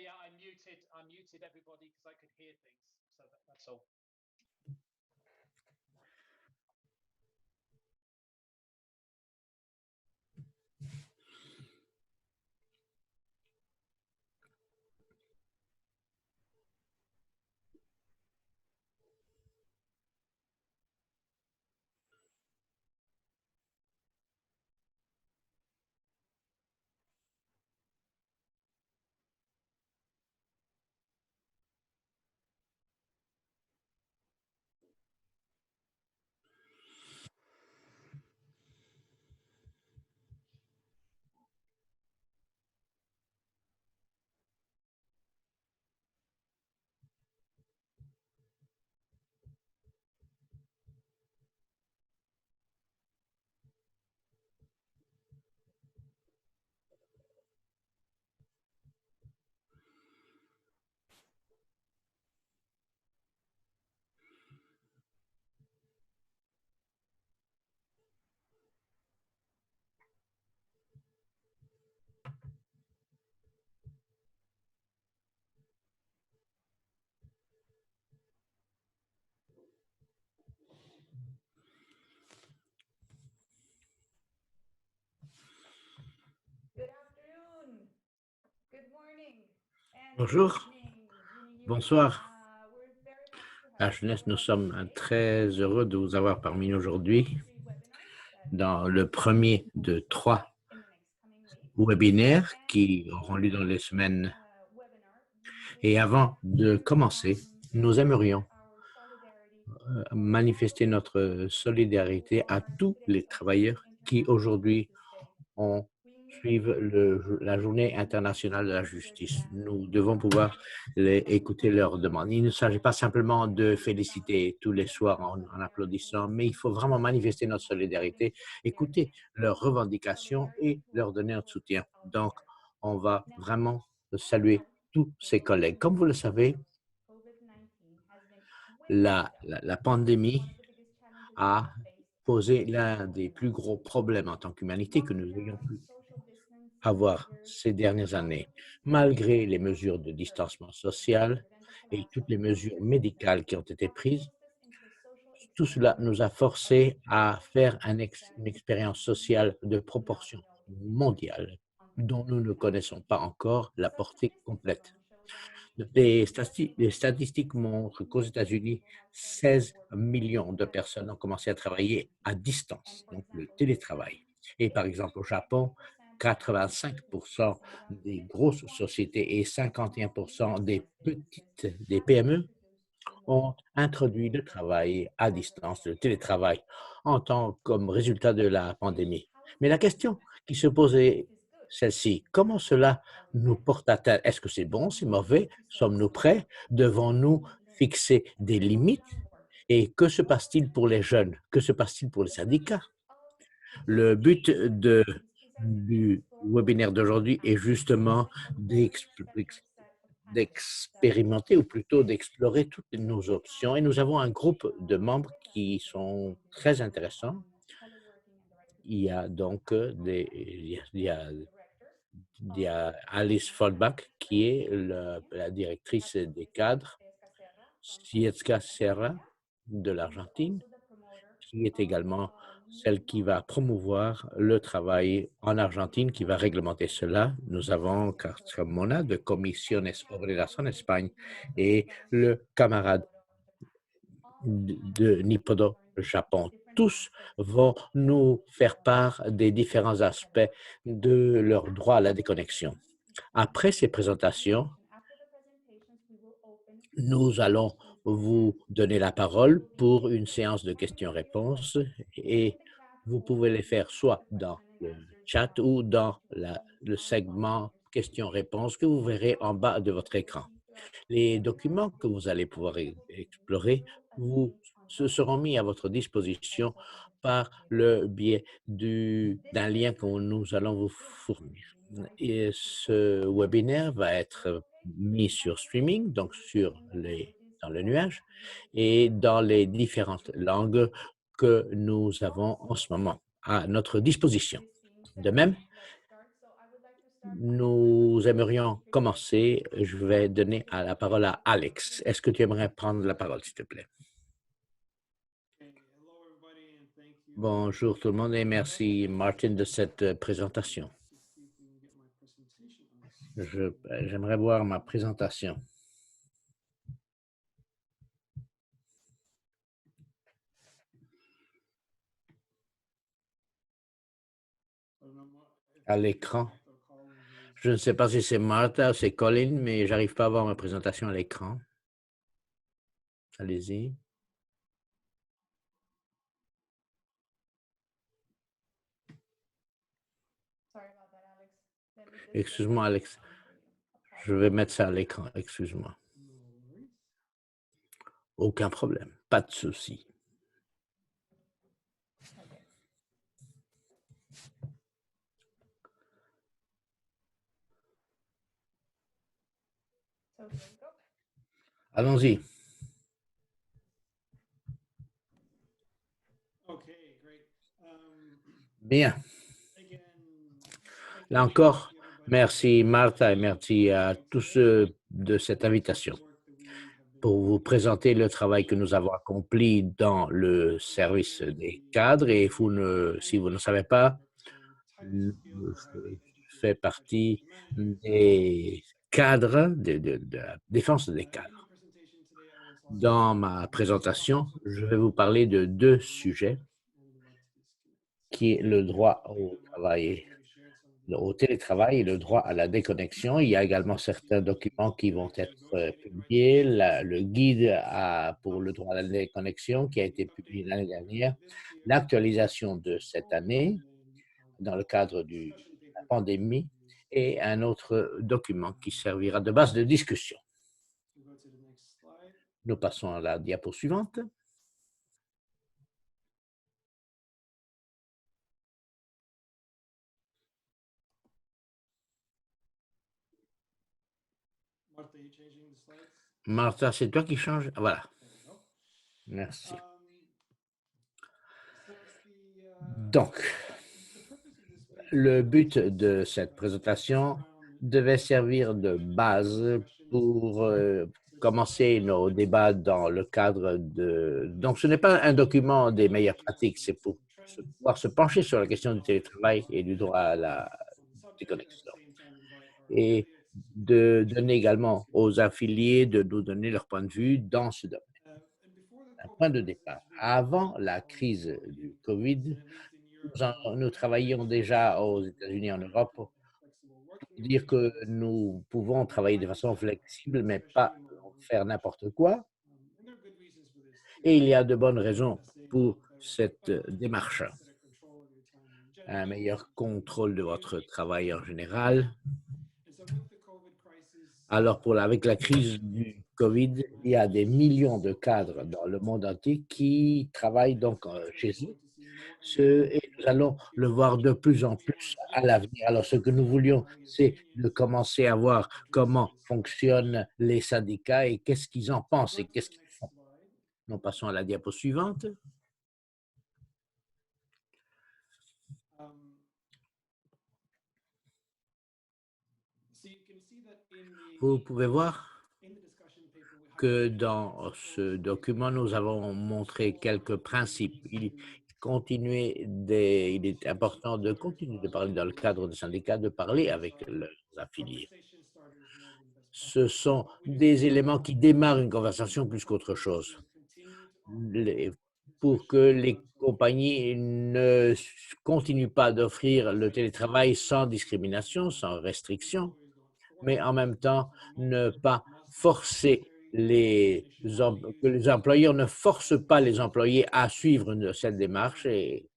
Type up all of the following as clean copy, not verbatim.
yeah, I muted everybody because I could hear things. So that's all. Bonjour, bonsoir. La jeunesse, nous sommes très heureux de vous avoir parmi nous aujourd'hui dans le premier de 3 webinaires qui auront lieu dans les semaines. Et avant de commencer, nous aimerions manifester notre solidarité à tous les travailleurs qui aujourd'hui suivent la journée internationale de la justice. Nous devons pouvoir écouter leurs demandes. Il ne s'agit pas simplement de féliciter tous les soirs en applaudissant, mais il faut vraiment manifester notre solidarité, écouter leurs revendications et leur donner notre soutien. Donc, on va vraiment saluer tous ces collègues. Comme vous le savez, la pandémie a posé l'un des plus gros problèmes en tant qu'humanité que nous ayons pu avoir ces dernières années. Malgré les mesures de distanciement social et toutes les mesures médicales qui ont été prises, tout cela nous a forcés à faire une expérience sociale de proportion mondiale dont nous ne connaissons pas encore la portée complète. Les statistiques montrent qu'aux États-Unis, 16 millions de personnes ont commencé à travailler à distance, donc le télétravail. Et par exemple, au Japon, 85% des grosses sociétés et 51% des PME ont introduit le travail à distance, le télétravail, comme résultat de la pandémie. Mais la question qui se posait, celle-ci, comment cela nous porte atteinte? Est-ce que c'est bon, c'est mauvais? Sommes-nous prêts? Devons-nous fixer des limites? Et que se passe-t-il pour les jeunes? Que se passe-t-il pour les syndicats? Le but du webinaire d'aujourd'hui est justement d'expérimenter ou plutôt d'explorer toutes nos options. Et nous avons un groupe de membres qui sont très intéressants. Il y a donc il y a Alice Foldbach qui est la directrice des cadres, Sietzka Serra de l'Argentine, qui est également celle qui va promouvoir le travail en Argentine, qui va réglementer cela. Nous avons Carmona de Comisiones Obreras en Espagne et le camarade de Nippodo, Japon. Tous vont nous faire part des différents aspects de leur droit à la déconnexion. Après ces présentations, nous allons vous donner la parole pour une séance de questions-réponses et vous pouvez les faire soit dans le chat ou dans le segment questions-réponses que vous verrez en bas de votre écran. Les documents que vous allez pouvoir explorer se seront mis à votre disposition par le biais d'un lien que nous allons vous fournir. Et ce webinaire va être mis sur streaming, donc dans le nuage, et dans les différentes langues que nous avons en ce moment à notre disposition. De même, Nous aimerions commencer. Je vais donner la parole à Alex. Est-ce que tu aimerais prendre la parole, s'il te plaît? Bonjour tout le monde et merci Martin de cette présentation. J'aimerais voir ma présentation. À l'écran. Je ne sais pas si c'est Martha ou c'est Colin, mais j'arrive pas à voir ma présentation à l'écran. Allez-y. Excuse-moi, Alex. Je vais mettre ça à l'écran. Excuse-moi. Aucun problème. Pas de souci. Allons-y. Bien. Là encore, merci Martha et merci à tous ceux de cette invitation pour vous présenter le travail que nous avons accompli dans le service des cadres. Et si vous ne savez pas, je fais partie des cadres, de la défense des cadres. Dans ma présentation, je vais vous parler de deux sujets, qui est le droit au travail, au télétravail et le droit à la déconnexion. Il y a également certains documents qui vont être publiés. Le guide pour le droit à la déconnexion qui a été publié l'année dernière, l'actualisation de cette année dans le cadre de la pandémie et un autre document qui servira de base de discussion. Nous passons à la diapo suivante. Martha, c'est toi qui changes? Voilà. Merci. Donc, le but de cette présentation devait servir de base pour commencer nos débats dans le cadre de… Donc, ce n'est pas un document des meilleures pratiques, c'est pour pouvoir se pencher sur la question du télétravail et du droit à la déconnexion. Et de donner également aux affiliés de nous donner leur point de vue dans ce domaine. Un point de départ. Avant la crise du Covid, nous travaillions déjà aux États-Unis et en Europe pour dire que nous pouvons travailler de façon flexible, mais pas faire n'importe quoi. Et il y a de bonnes raisons pour cette démarche. Un meilleur contrôle de votre travail en général. Alors, avec la crise du Covid, il y a des millions de cadres dans le monde entier qui travaillent donc chez eux. Et nous allons le voir de plus en plus à l'avenir. Alors, ce que nous voulions, c'est de commencer à voir comment fonctionnent les syndicats et qu'est-ce qu'ils en pensent et qu'est-ce qu'ils font. Nous passons à la diapo suivante. Vous pouvez voir que dans ce document, nous avons montré quelques principes. Il est important de continuer de parler dans le cadre des syndicats, de parler avec leurs affiliés. Ce sont des éléments qui démarrent une conversation plus qu'autre chose. Pour que les compagnies ne continuent pas d'offrir le télétravail sans discrimination, sans restriction, mais en même temps ne pas forcer que les employeurs ne forcent pas les employés à suivre cette démarche et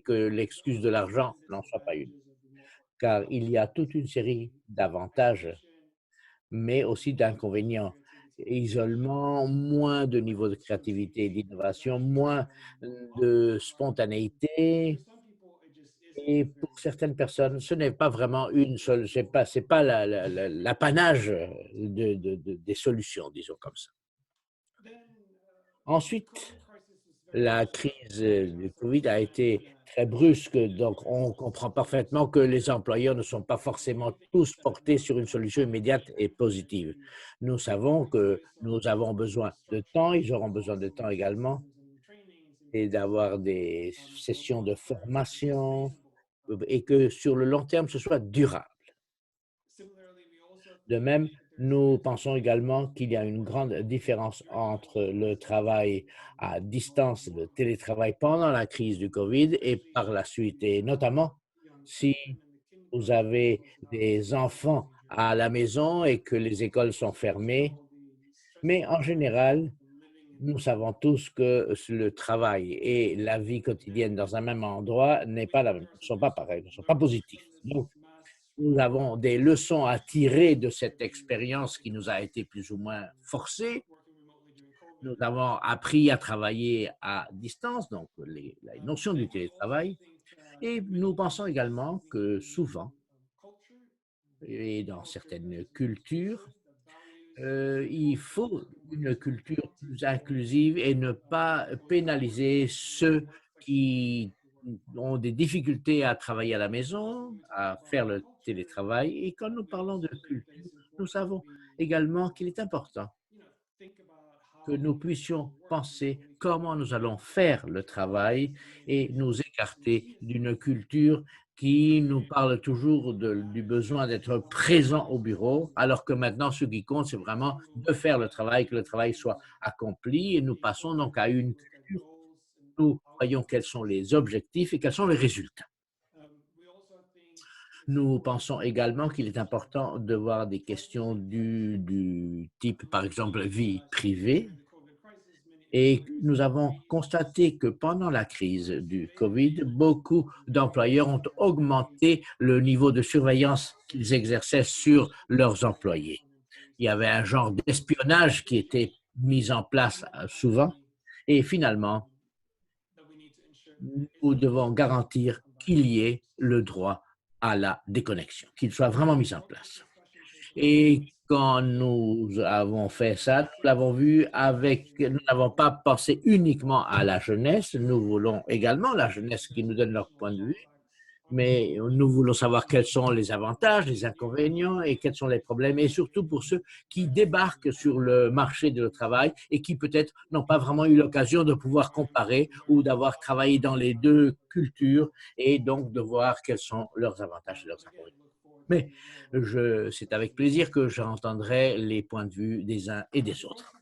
que l'excuse de l'argent n'en soit pas une. Car il y a toute une série d'avantages, mais aussi d'inconvénients. Isolement, moins de niveau de créativité et d'innovation, moins de spontanéité. Et pour certaines personnes, ce n'est pas vraiment une seule, c'est pas l'apanage des solutions, disons comme ça. Ensuite, la crise du Covid a été très brusque. Donc, on comprend parfaitement que les employeurs ne sont pas forcément tous portés sur une solution immédiate et positive. Nous savons que nous avons besoin de temps, ils auront besoin de temps également, et d'avoir des sessions de formation, et que sur le long terme, ce soit durable. De même, nous pensons également qu'il y a une grande différence entre le travail à distance, le télétravail pendant la crise du Covid et par la suite, et notamment si vous avez des enfants à la maison et que les écoles sont fermées. Mais en général, nous savons tous que le travail et la vie quotidienne dans un même endroit n'est pas la même, ne sont pas pareils, ne sont pas positifs. Donc, nous avons des leçons à tirer de cette expérience qui nous a été plus ou moins forcée. Nous avons appris à travailler à distance, donc la notion du télétravail. Et nous pensons également que souvent, et dans certaines cultures, il faut une culture plus inclusive et ne pas pénaliser ceux qui ont des difficultés à travailler à la maison, à faire le télétravail. Et quand nous parlons de culture, nous savons également qu'il est important que nous puissions penser comment nous allons faire le travail et nous écarter d'une culture qui nous parle toujours du besoin d'être présent au bureau, alors que maintenant, ce qui compte, c'est vraiment de faire le travail, que le travail soit accompli. Et nous passons donc à une culture où nous voyons quels sont les objectifs et quels sont les résultats. Nous pensons également qu'il est important de voir des questions du type, par exemple, vie privée. Et nous avons constaté que pendant la crise du Covid, beaucoup d'employeurs ont augmenté le niveau de surveillance qu'ils exerçaient sur leurs employés. Il y avait un genre d'espionnage qui était mis en place souvent. Et finalement, nous devons garantir qu'il y ait le droit à la déconnexion, qu'il soit vraiment mis en place. Et quand nous avons fait ça, nous l'avons vu avec, nous n'avons pas pensé uniquement à la jeunesse, nous voulons également la jeunesse qui nous donne leur point de vue, mais nous voulons savoir quels sont les avantages, les inconvénients et quels sont les problèmes, et surtout pour ceux qui débarquent sur le marché du travail et qui peut-être n'ont pas vraiment eu l'occasion de pouvoir comparer ou d'avoir travaillé dans les deux cultures et donc de voir quels sont leurs avantages et leurs inconvénients. Mais c'est avec plaisir que j'entendrai les points de vue des uns et des autres.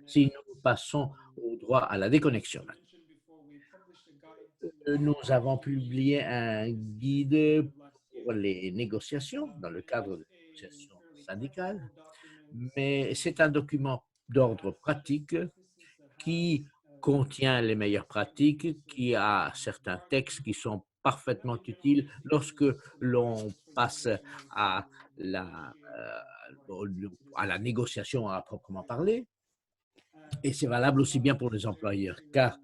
Si nous passons au droit à la déconnexion, nous avons publié un guide pour les négociations dans le cadre de négociations syndicales, mais c'est un document d'ordre pratique qui contient les meilleures pratiques, qui a certains textes qui sont parfaitement utiles lorsque l'on passe à à la négociation à proprement parler. Et c'est valable aussi bien pour les employeurs, car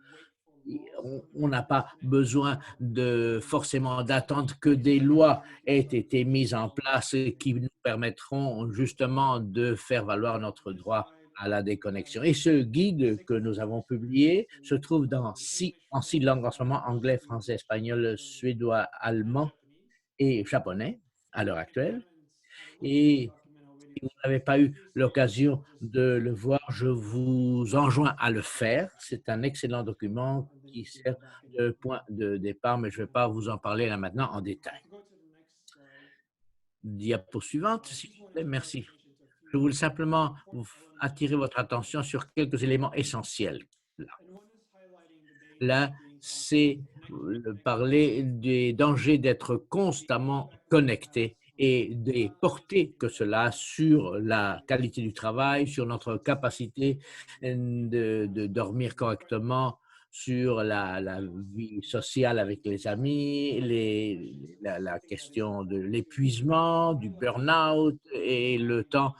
on n'a pas besoin de forcément d'attendre que des lois aient été mises en place qui nous permettront justement de faire valoir notre droit à la déconnexion. Et ce guide que nous avons publié se trouve en six langues en ce moment, anglais, français, espagnol, suédois, allemand et japonais à l'heure actuelle. Et si vous n'avez pas eu l'occasion de le voir, je vous enjoins à le faire. C'est un excellent document qui sert de point de départ, mais je ne vais pas vous en parler là maintenant en détail. Diapo suivante, s'il vous plaît. Merci. Je voulais simplement attirer votre attention sur quelques éléments essentiels. Là, c'est parler des dangers d'être constamment connecté et des portées que cela a sur la qualité du travail, sur notre capacité de dormir correctement, sur la vie sociale avec les amis, la question de l'épuisement, du burn-out et le temps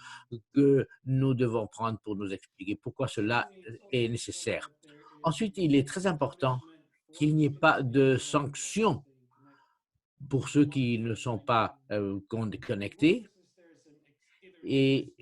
que nous devons prendre pour nous expliquer pourquoi cela est nécessaire. Ensuite, il est très important qu'il n'y ait pas de sanctions pour ceux qui ne sont pas connectés et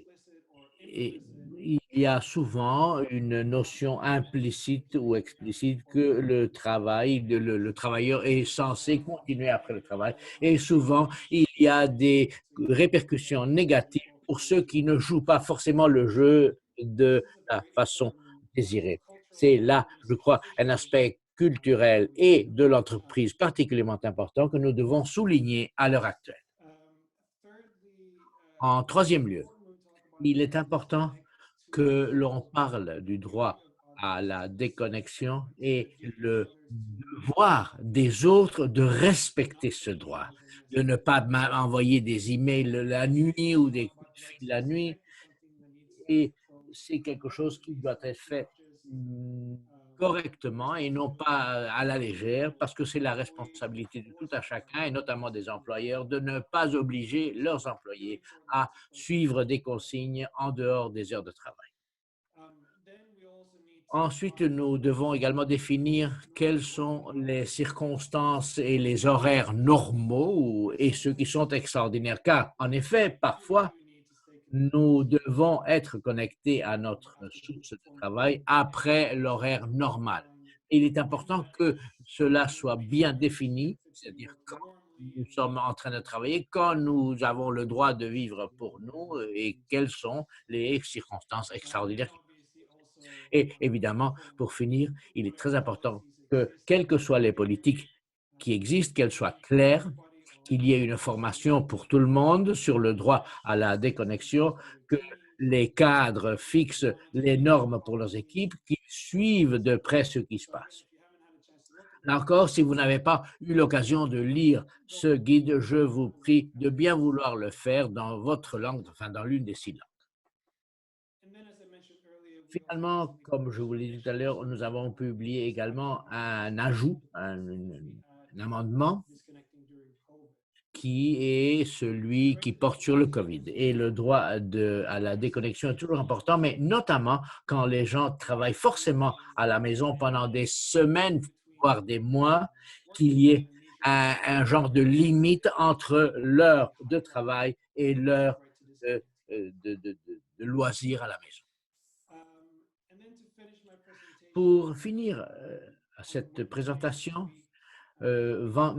il y a souvent une notion implicite ou explicite que le travail, le travailleur est censé continuer après le travail. Et souvent, il y a des répercussions négatives pour ceux qui ne jouent pas forcément le jeu de la façon désirée. C'est là, je crois, un aspect culturel et de l'entreprise particulièrement important que nous devons souligner à l'heure actuelle. En troisième lieu, il est important que l'on parle du droit à la déconnexion et le devoir des autres de respecter ce droit, de ne pas envoyer des emails la nuit ou des coups de fil la nuit. Et c'est quelque chose qui doit être fait correctement et non pas à la légère, parce que c'est la responsabilité de tout à chacun, et notamment des employeurs, de ne pas obliger leurs employés à suivre des consignes en dehors des heures de travail. Ensuite, nous devons également définir quelles sont les circonstances et les horaires normaux et ceux qui sont extraordinaires, car en effet, parfois, nous devons être connectés à notre source de travail après l'horaire normal. Il est important que cela soit bien défini, c'est-à-dire quand nous sommes en train de travailler, quand nous avons le droit de vivre pour nous et quelles sont les circonstances extraordinaires. Et évidemment, pour finir, il est très important que, quelles que soient les politiques qui existent, qu'elles soient claires, qu'il y ait une formation pour tout le monde sur le droit à la déconnexion, que les cadres fixent les normes pour leurs équipes, qu'ils suivent de près ce qui se passe. Là encore, si vous n'avez pas eu l'occasion de lire ce guide, je vous prie de bien vouloir le faire dans votre langue, enfin dans l'une des 6 langues. Finalement, comme je vous l'ai dit tout à l'heure, nous avons publié également un ajout, un amendement qui est celui qui porte sur le COVID. Et le droit à la déconnexion est toujours important, mais notamment quand les gens travaillent forcément à la maison pendant des semaines, voire des mois, qu'il y ait un genre de limite entre l'heure de travail et l'heure de loisir à la maison. Pour finir cette présentation,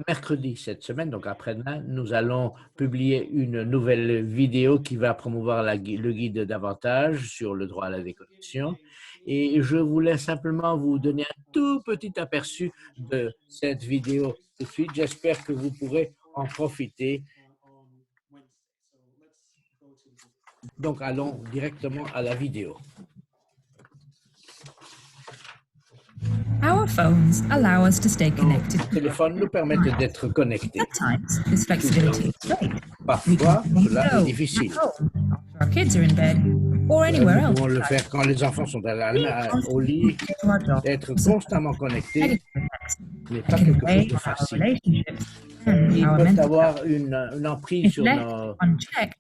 mercredi cette semaine, donc après-demain, nous allons publier une nouvelle vidéo qui va promouvoir le guide davantage sur le droit à la déconnexion. Et je voulais simplement vous donner un tout petit aperçu de cette vidéo tout de suite. J'espère que vous pourrez en profiter. Donc, allons directement à la vidéo. Our phones allow us to stay Nos connected. téléphones nous permettent d'être connectés. At times, this flexibility is great. Parfois, cela est Go difficile. at home after our kids are in bed or anywhere Nous else. pouvons le faire quand les enfants sont au lit. To our job. Être constamment connecté Negative effects n'est that pas can quelque chose weigh de on our facile. relationships and Ils our peuvent mental avoir health. une emprise If sur left nos unchecked,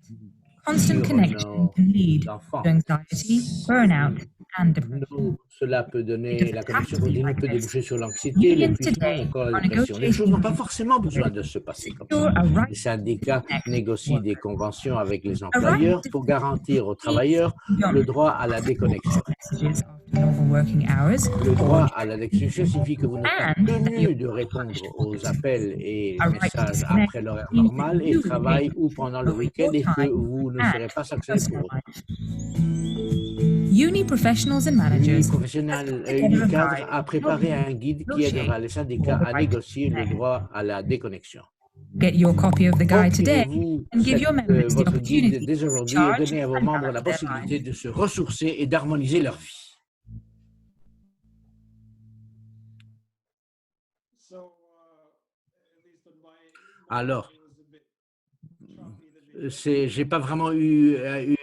constant sur connection nos can lead enfants. to anxiety, burnout, and depression. Cela peut donner, It la doesn't have connexion to be continue like peut this. déboucher sur l'anxiété, Unions l'épuisement ou today encore la are dépression. Les choses n'ont pas negotiating forcément besoin de se passer comme ça. secure a right Les syndicats to connect négocient des conventions avec les a right employeurs to pour garantir aux if travailleurs you don't le droit à la déconnexion. messages after normal working hours Le or droit à la déconnexion signifie que vous n'êtes pas and that you're tenu de répondre aux appels et a right to messages disconnect après l'horaire means that normal et you travail take ou pendant le over week-end your et que time vous ne and serez pas sanctionné pour personal autant. life. Uni professionals and managers Professionnel together a Unicadre guide a préparé un guide qui aidera les syndicats à négocier le droit à la déconnexion. Get your copy of the guide today Procurez-vous and give your members the votre guide opportunity dès to aujourd'hui et charge donnez à vos and membres la balance their possibilité lives. de se ressourcer et d'harmoniser leur vie. Alors, j'ai pas vraiment eu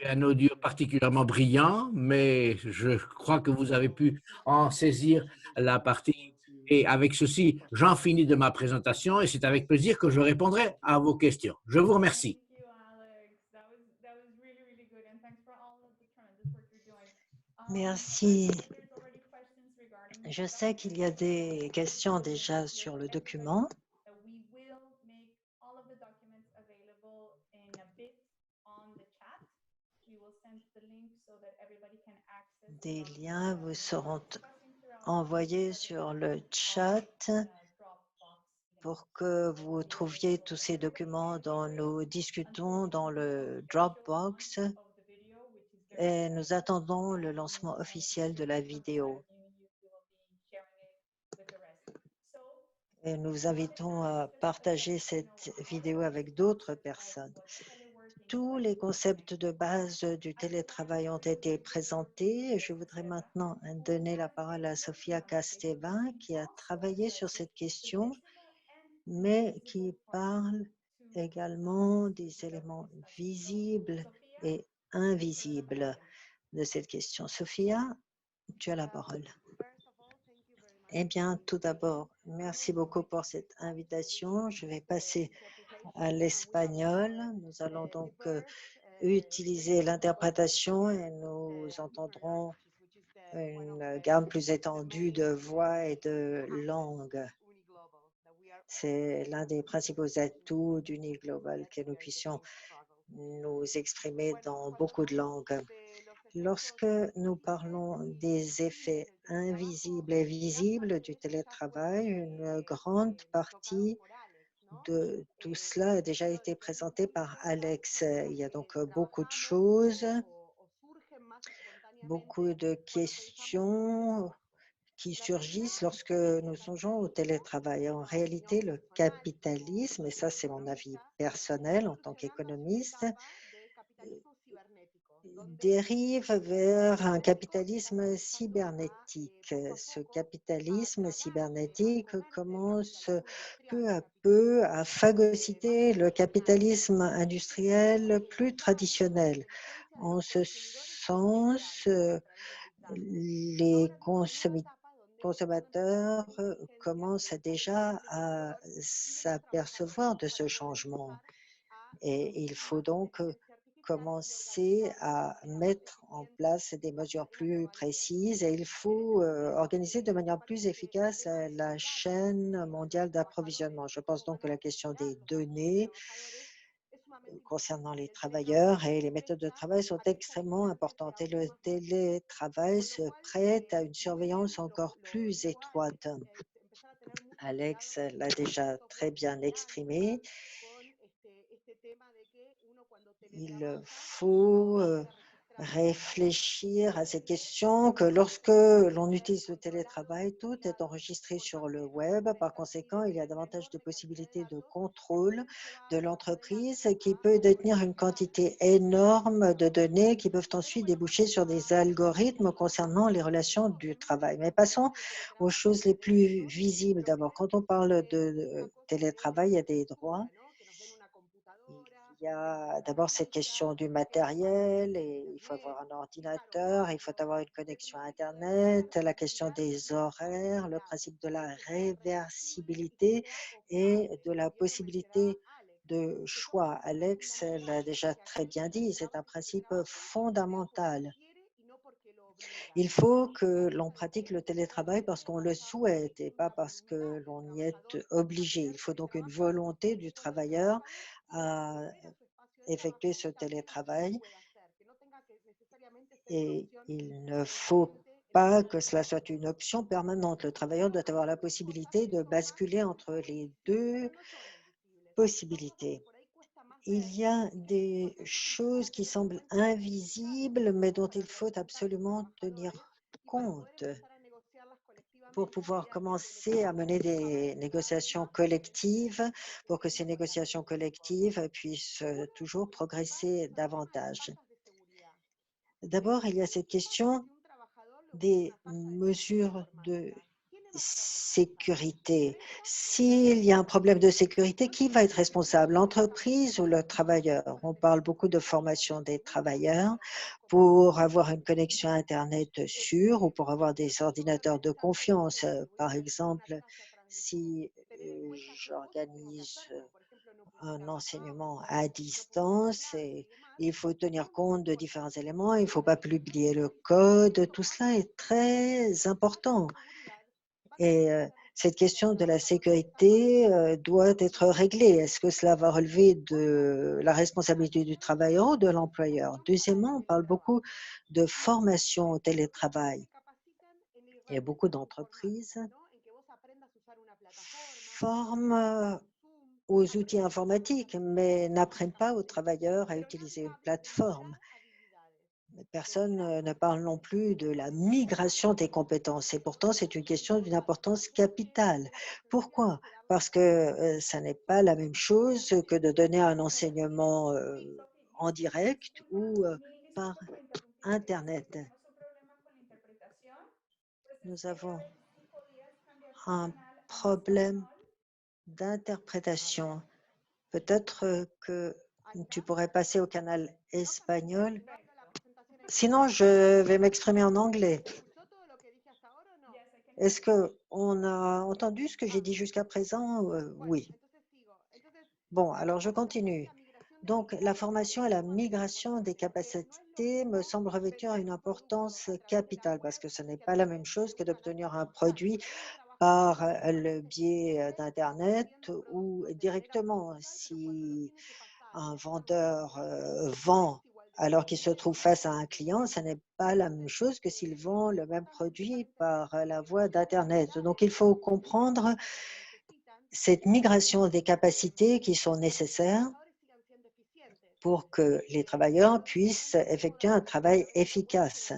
un audio particulièrement brillant, mais je crois que vous avez pu en saisir la partie. Et avec ceci, j'en finis de ma présentation et c'est avec plaisir que je répondrai à vos questions. Je vous remercie. Merci. Je sais qu'il y a des questions déjà sur le document. Des liens vous seront envoyés sur le chat pour que vous trouviez tous ces documents dont nous discutons dans le Dropbox et nous attendons le lancement officiel de la vidéo. Et nous invitons à partager cette vidéo avec d'autres personnes. Tous les concepts de base du télétravail ont été présentés. Je voudrais maintenant donner la parole à Sofia Casteva, qui a travaillé sur cette question, mais qui parle également des éléments visibles et invisibles de cette question. Sophia, tu as la parole. Eh bien, tout d'abord, merci beaucoup pour cette invitation. Je vais passer à l'espagnol. Nous allons donc utiliser l'interprétation et nous entendrons une gamme plus étendue de voix et de langues. C'est l'un des principaux atouts d'Uniglobal, que nous puissions nous exprimer dans beaucoup de langues. Lorsque nous parlons des effets invisibles et visibles du télétravail, une grande partie de tout cela a déjà été présenté par Alex. Il y a donc beaucoup de choses, beaucoup de questions qui surgissent lorsque nous songeons au télétravail. En réalité, le capitalisme, et ça c'est mon avis personnel en tant qu'économiste, dérive vers un capitalisme cybernétique. Ce capitalisme cybernétique commence peu à peu à phagocyter le capitalisme industriel plus traditionnel. En ce sens, les consommateurs commencent déjà à s'apercevoir de ce changement. Et il faut donc commencer à mettre en place des mesures plus précises et il faut organiser de manière plus efficace la chaîne mondiale d'approvisionnement. Je pense donc que la question des données concernant les travailleurs et les méthodes de travail sont extrêmement importantes et le télétravail se prête à une surveillance encore plus étroite. Alex l'a déjà très bien exprimé. Il faut réfléchir à cette question que lorsque l'on utilise le télétravail, tout est enregistré sur le web. Par conséquent, il y a davantage de possibilités de contrôle de l'entreprise qui peut détenir une quantité énorme de données qui peuvent ensuite déboucher sur des algorithmes concernant les relations du travail. Mais passons aux choses les plus visibles d'abord. Quand on parle de télétravail, il y a des droits. Il y a d'abord cette question du matériel, et il faut avoir un ordinateur, il faut avoir une connexion à Internet, la question des horaires, le principe de la réversibilité et de la possibilité de choix. Alex l'a déjà très bien dit, c'est un principe fondamental. Il faut que l'on pratique le télétravail parce qu'on le souhaite et pas parce que l'on y est obligé. Il faut donc une volonté du travailleur à effectuer ce télétravail et il ne faut pas que cela soit une option permanente. Le travailleur doit avoir la possibilité de basculer entre les deux possibilités. Il y a des choses qui semblent invisibles, mais dont il faut absolument tenir compte pour pouvoir commencer à mener des négociations collectives, pour que ces négociations collectives puissent toujours progresser davantage. D'abord, il y a cette question des mesures de sécurité. S'il y a un problème de sécurité, qui va être responsable, l'entreprise ou le travailleur? On parle beaucoup de formation des travailleurs pour avoir une connexion Internet sûre ou pour avoir des ordinateurs de confiance. Par exemple, si j'organise un enseignement à distance et il faut tenir compte de différents éléments, il ne faut pas publier le code, tout cela est très important. Et cette question de la sécurité doit être réglée. Est-ce que cela va relever de la responsabilité du travailleur ou de l'employeur? Deuxièmement, on parle beaucoup de formation au télétravail. Il y a beaucoup d'entreprises forment aux outils informatiques, mais n'apprennent pas aux travailleurs à utiliser une plateforme. Personne ne parle non plus de la migration des compétences et pourtant c'est une question d'une importance capitale. Pourquoi? Parce que ça n'est pas la même chose que de donner un enseignement en direct ou par Internet. Nous avons un problème d'interprétation. Peut-être que tu pourrais passer au canal espagnol. Sinon, je vais m'exprimer en anglais. Est-ce qu'on a entendu ce que j'ai dit jusqu'à présent? Oui. Bon, alors je continue. Donc, la formation et la migration des capacités me semblent revêtir une importance capitale parce que ce n'est pas la même chose que d'obtenir un produit par le biais d'Internet ou directement. Si un vendeur vend alors qu'il se trouve face à un client, ce n'est pas la même chose que s'il vend le même produit par la voie d'Internet. Donc, il faut comprendre cette migration des capacités qui sont nécessaires pour que les travailleurs puissent effectuer un travail efficace.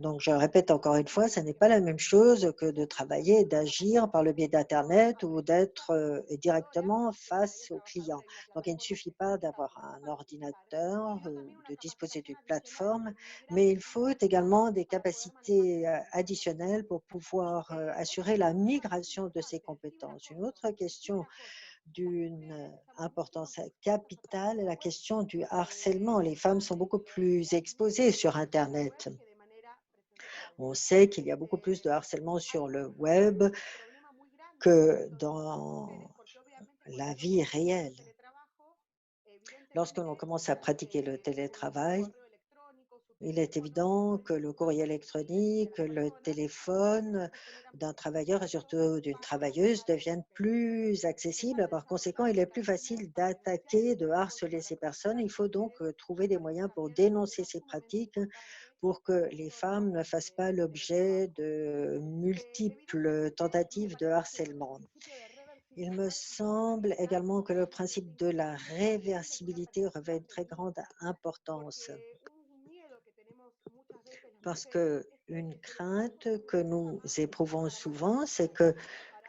Donc, je répète encore une fois, ce n'est pas la même chose que de travailler et d'agir par le biais d'Internet ou d'être directement face aux clients. Donc, il ne suffit pas d'avoir un ordinateur ou de disposer d'une plateforme, mais il faut également des capacités additionnelles pour pouvoir assurer la migration de ces compétences. Une autre question d'une importance capitale est la question du harcèlement. Les femmes sont beaucoup plus exposées sur Internet. On sait qu'il y a beaucoup plus de harcèlement sur le web que dans la vie réelle. Lorsque l'on commence à pratiquer le télétravail, il est évident que le courrier électronique, le téléphone d'un travailleur et surtout d'une travailleuse deviennent plus accessibles. Par conséquent, il est plus facile d'attaquer, de harceler ces personnes. Il faut donc trouver des moyens pour dénoncer ces pratiques pour que les femmes ne fassent pas l'objet de multiples tentatives de harcèlement. Il me semble également que le principe de la réversibilité revêt une très grande importance parce qu'une crainte que nous éprouvons souvent, c'est que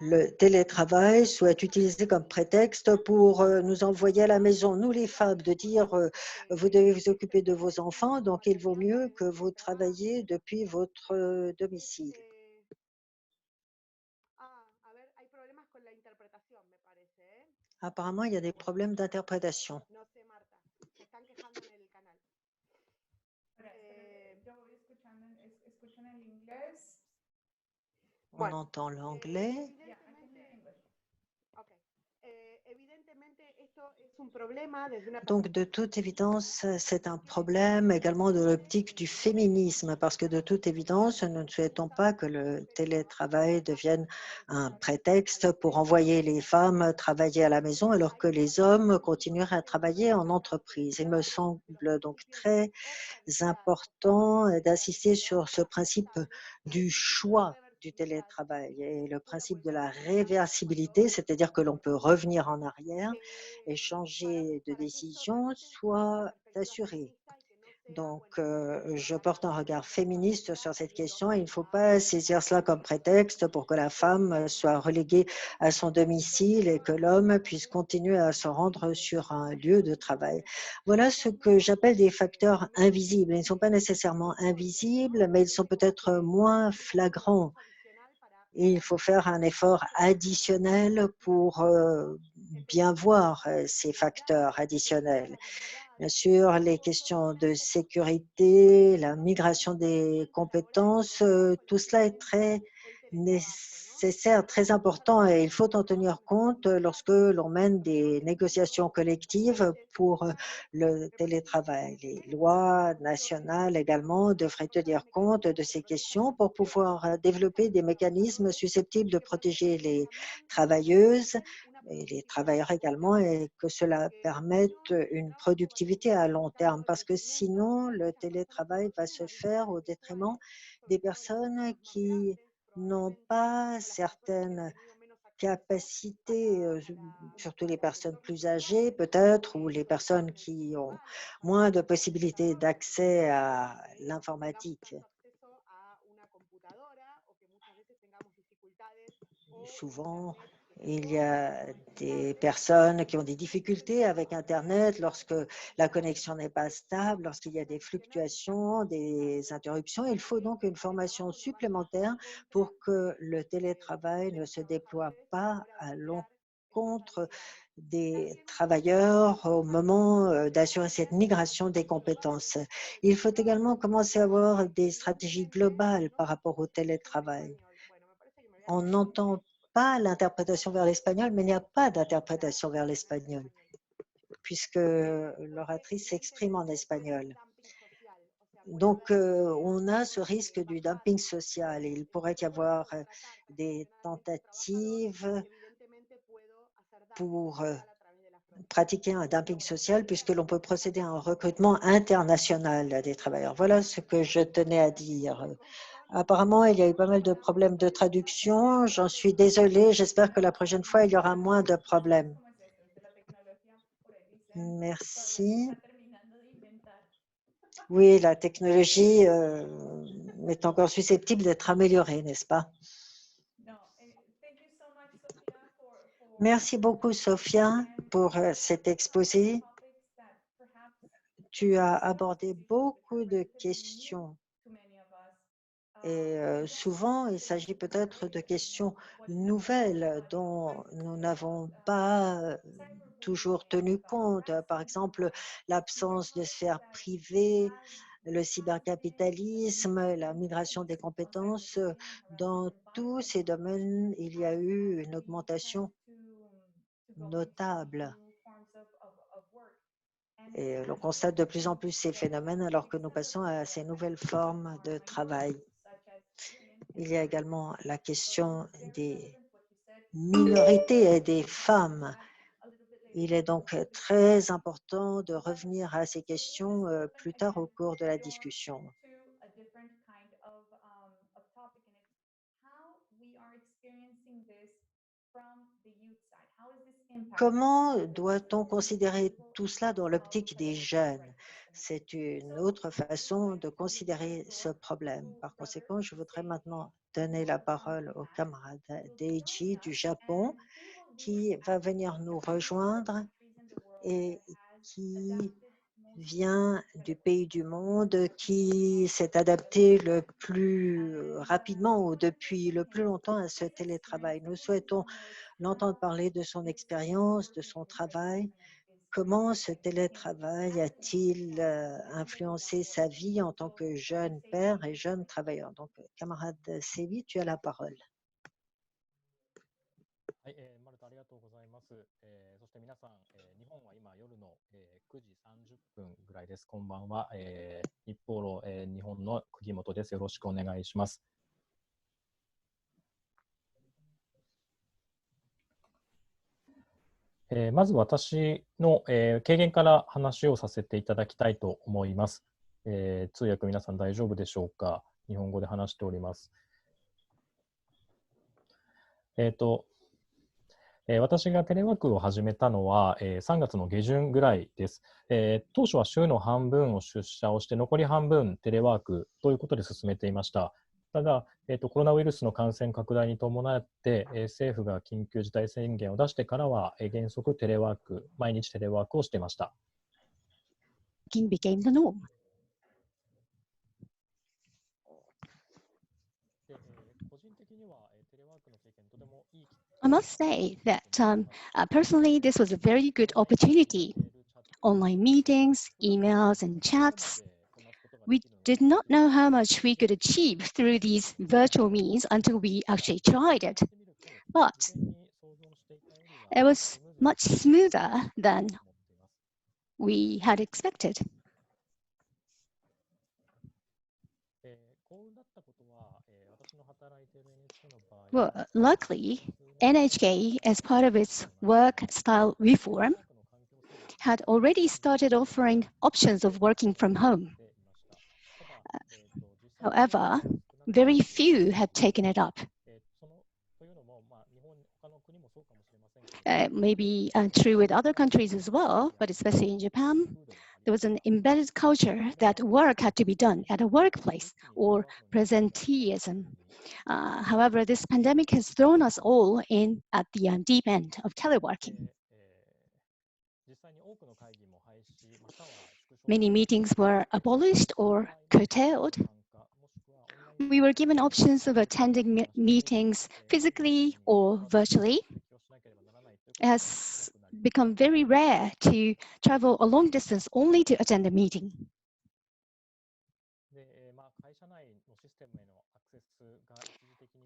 le télétravail soit utilisé comme prétexte pour nous envoyer à la maison, nous les femmes, de dire vous devez vous occuper de vos enfants, donc il vaut mieux que vous travaillez depuis votre domicile. Apparemment, il y a des problèmes d'interprétation. On entend l'anglais. Donc, de toute évidence, c'est un problème également de l'optique du féminisme, parce que de toute évidence, nous ne souhaitons pas que le télétravail devienne un prétexte pour envoyer les femmes travailler à la maison, alors que les hommes continuent à travailler en entreprise. Il me semble donc très important d'insister sur ce principe du choix du télétravail et le principe de la réversibilité, c'est-à-dire que l'on peut revenir en arrière et changer de décision, soit assuré. Donc, je porte un regard féministe sur cette question et il ne faut pas saisir cela comme prétexte pour que la femme soit reléguée à son domicile et que l'homme puisse continuer à se rendre sur un lieu de travail. Voilà ce que j'appelle des facteurs invisibles. Ils ne sont pas nécessairement invisibles, mais ils sont peut-être moins flagrants. Et il faut faire un effort additionnel pour bien voir ces facteurs additionnels. Bien sûr, les questions de sécurité, la migration des compétences, tout cela est très nécessaire, très important, et il faut en tenir compte lorsque l'on mène des négociations collectives pour le télétravail. Les lois nationales également devraient tenir compte de ces questions pour pouvoir développer des mécanismes susceptibles de protéger les travailleuses et les travailleurs également, et que cela permette une productivité à long terme, parce que sinon, le télétravail va se faire au détriment des personnes qui n'ont pas certaines capacités, surtout les personnes plus âgées peut-être, ou les personnes qui ont moins de possibilités d'accès à l'informatique. Souvent, il y a des personnes qui ont des difficultés avec Internet lorsque la connexion n'est pas stable, lorsqu'il y a des fluctuations, des interruptions. Il faut donc une formation supplémentaire pour que le télétravail ne se déploie pas à l'encontre des travailleurs au moment d'assurer cette migration des compétences. Il faut également commencer à avoir des stratégies globales par rapport au télétravail. On n'entend pas l'interprétation vers l'espagnol, mais il n'y a pas d'interprétation vers l'espagnol, puisque l'oratrice s'exprime en espagnol. Donc, on a ce risque du dumping social. Il pourrait y avoir des tentatives pour pratiquer un dumping social, puisque l'on peut procéder à un recrutement international des travailleurs. Voilà ce que je tenais à dire. Apparemment, il y a eu pas mal de problèmes de traduction. J'en suis désolée. J'espère que la prochaine fois, il y aura moins de problèmes. Merci. Oui, la technologie est encore susceptible d'être améliorée, n'est-ce pas? Merci beaucoup, Sophia, pour cet exposé. Tu as abordé beaucoup de questions. Et souvent, il s'agit peut-être de questions nouvelles dont nous n'avons pas toujours tenu compte. Par exemple, l'absence de sphère privée, le cybercapitalisme, la migration des compétences. Dans tous ces domaines, il y a eu une augmentation notable. Et l'on constate de plus en plus ces phénomènes alors que nous passons à ces nouvelles formes de travail. Il y a également la question des minorités et des femmes. Il est donc très important de revenir à ces questions plus tard au cours de la discussion. Comment doit-on considérer tout cela dans l'optique des jeunes? C'est une autre façon de considérer ce problème. Par conséquent, je voudrais maintenant donner la parole au camarade Deiji du Japon, qui va venir nous rejoindre et qui vient du pays du monde qui s'est adapté le plus rapidement ou depuis le plus longtemps à ce télétravail. Nous souhaitons l'entendre parler de son expérience, de son travail. Comment ce télétravail a-t-il influencé sa vie en tant que jeune père et jeune travailleur? Donc, camarade Sevi, tu as la parole. はい、マルタありがとうございます。そして皆さん、日本は今夜の、9時30分ぐらいです。こんばんは。日報の、日本の釘本です。よろしくお願いします。まず私の、経験から話をさせていただきたいと思います。通訳皆さん大丈夫でしょうか？日本語で話しております。私がテレワークを始めたのは、3月の下旬ぐらいです。当初は週の半分を出社をして残り半分テレワークということで進めていました。ただ、コロナウイルスの感染拡大に伴って、政府が緊急事態宣言を出してからは、原則テレワーク、毎日テレワークをしていました。became the norm. I must say that personally, this was a very good opportunity. Online meetings, emails, and chats we did not know how much we could achieve through these virtual means until we actually tried it. But it was much smoother than we had expected. Well, luckily, NHK, as part of its work style reform, had already started offering options of working from home. However, very few had taken it up. Maybe true with other countries as well, but especially in Japan, there was an embedded culture that work had to be done at a workplace, or presenteeism. However, this pandemic has thrown us all in at the deep end of teleworking. Many meetings were abolished or curtailed. We were given options of attending meetings physically or virtually. It has become very rare to travel a long distance only to attend a meeting.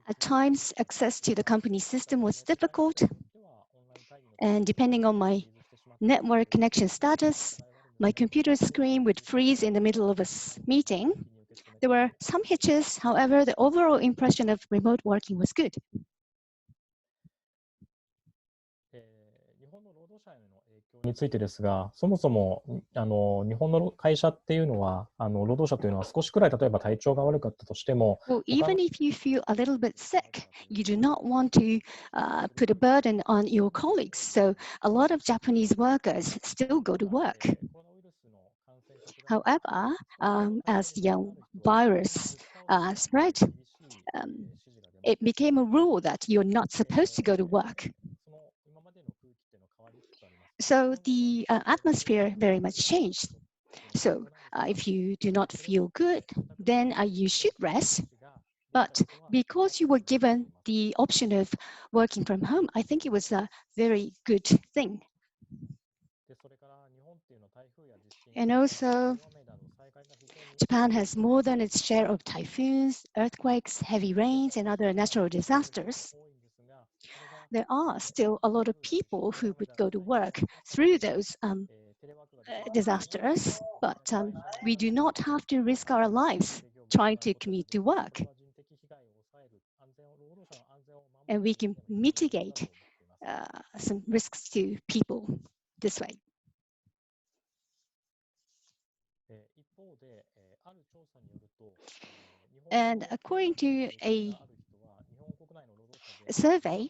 At times, access to the company system was difficult, and depending on my network connection status, my computer screen would freeze in the middle of a meeting. There were some hitches, however, the overall impression of remote working was good. についてですが、そもそも日本の会社っていうのは、労働者というのは少しくらい例えば体調が悪かったとしても、 Well, even if you feel a little bit sick, you do not want to put a burden on your colleagues. So a lot of Japanese workers still go to work. However, as the virus spread, it became a rule that you're not supposed to go to work. So the atmosphere very much changed. So if you do not feel good, then you should rest. But because you were given the option of working from home, I think it was a very good thing. And also, Japan has more than its share of typhoons, earthquakes, heavy rains, and other natural disasters. There are still a lot of people who would go to work through those disasters, but we do not have to risk our lives trying to commute to work. And we can mitigate some risks to people this way. And according to a survey,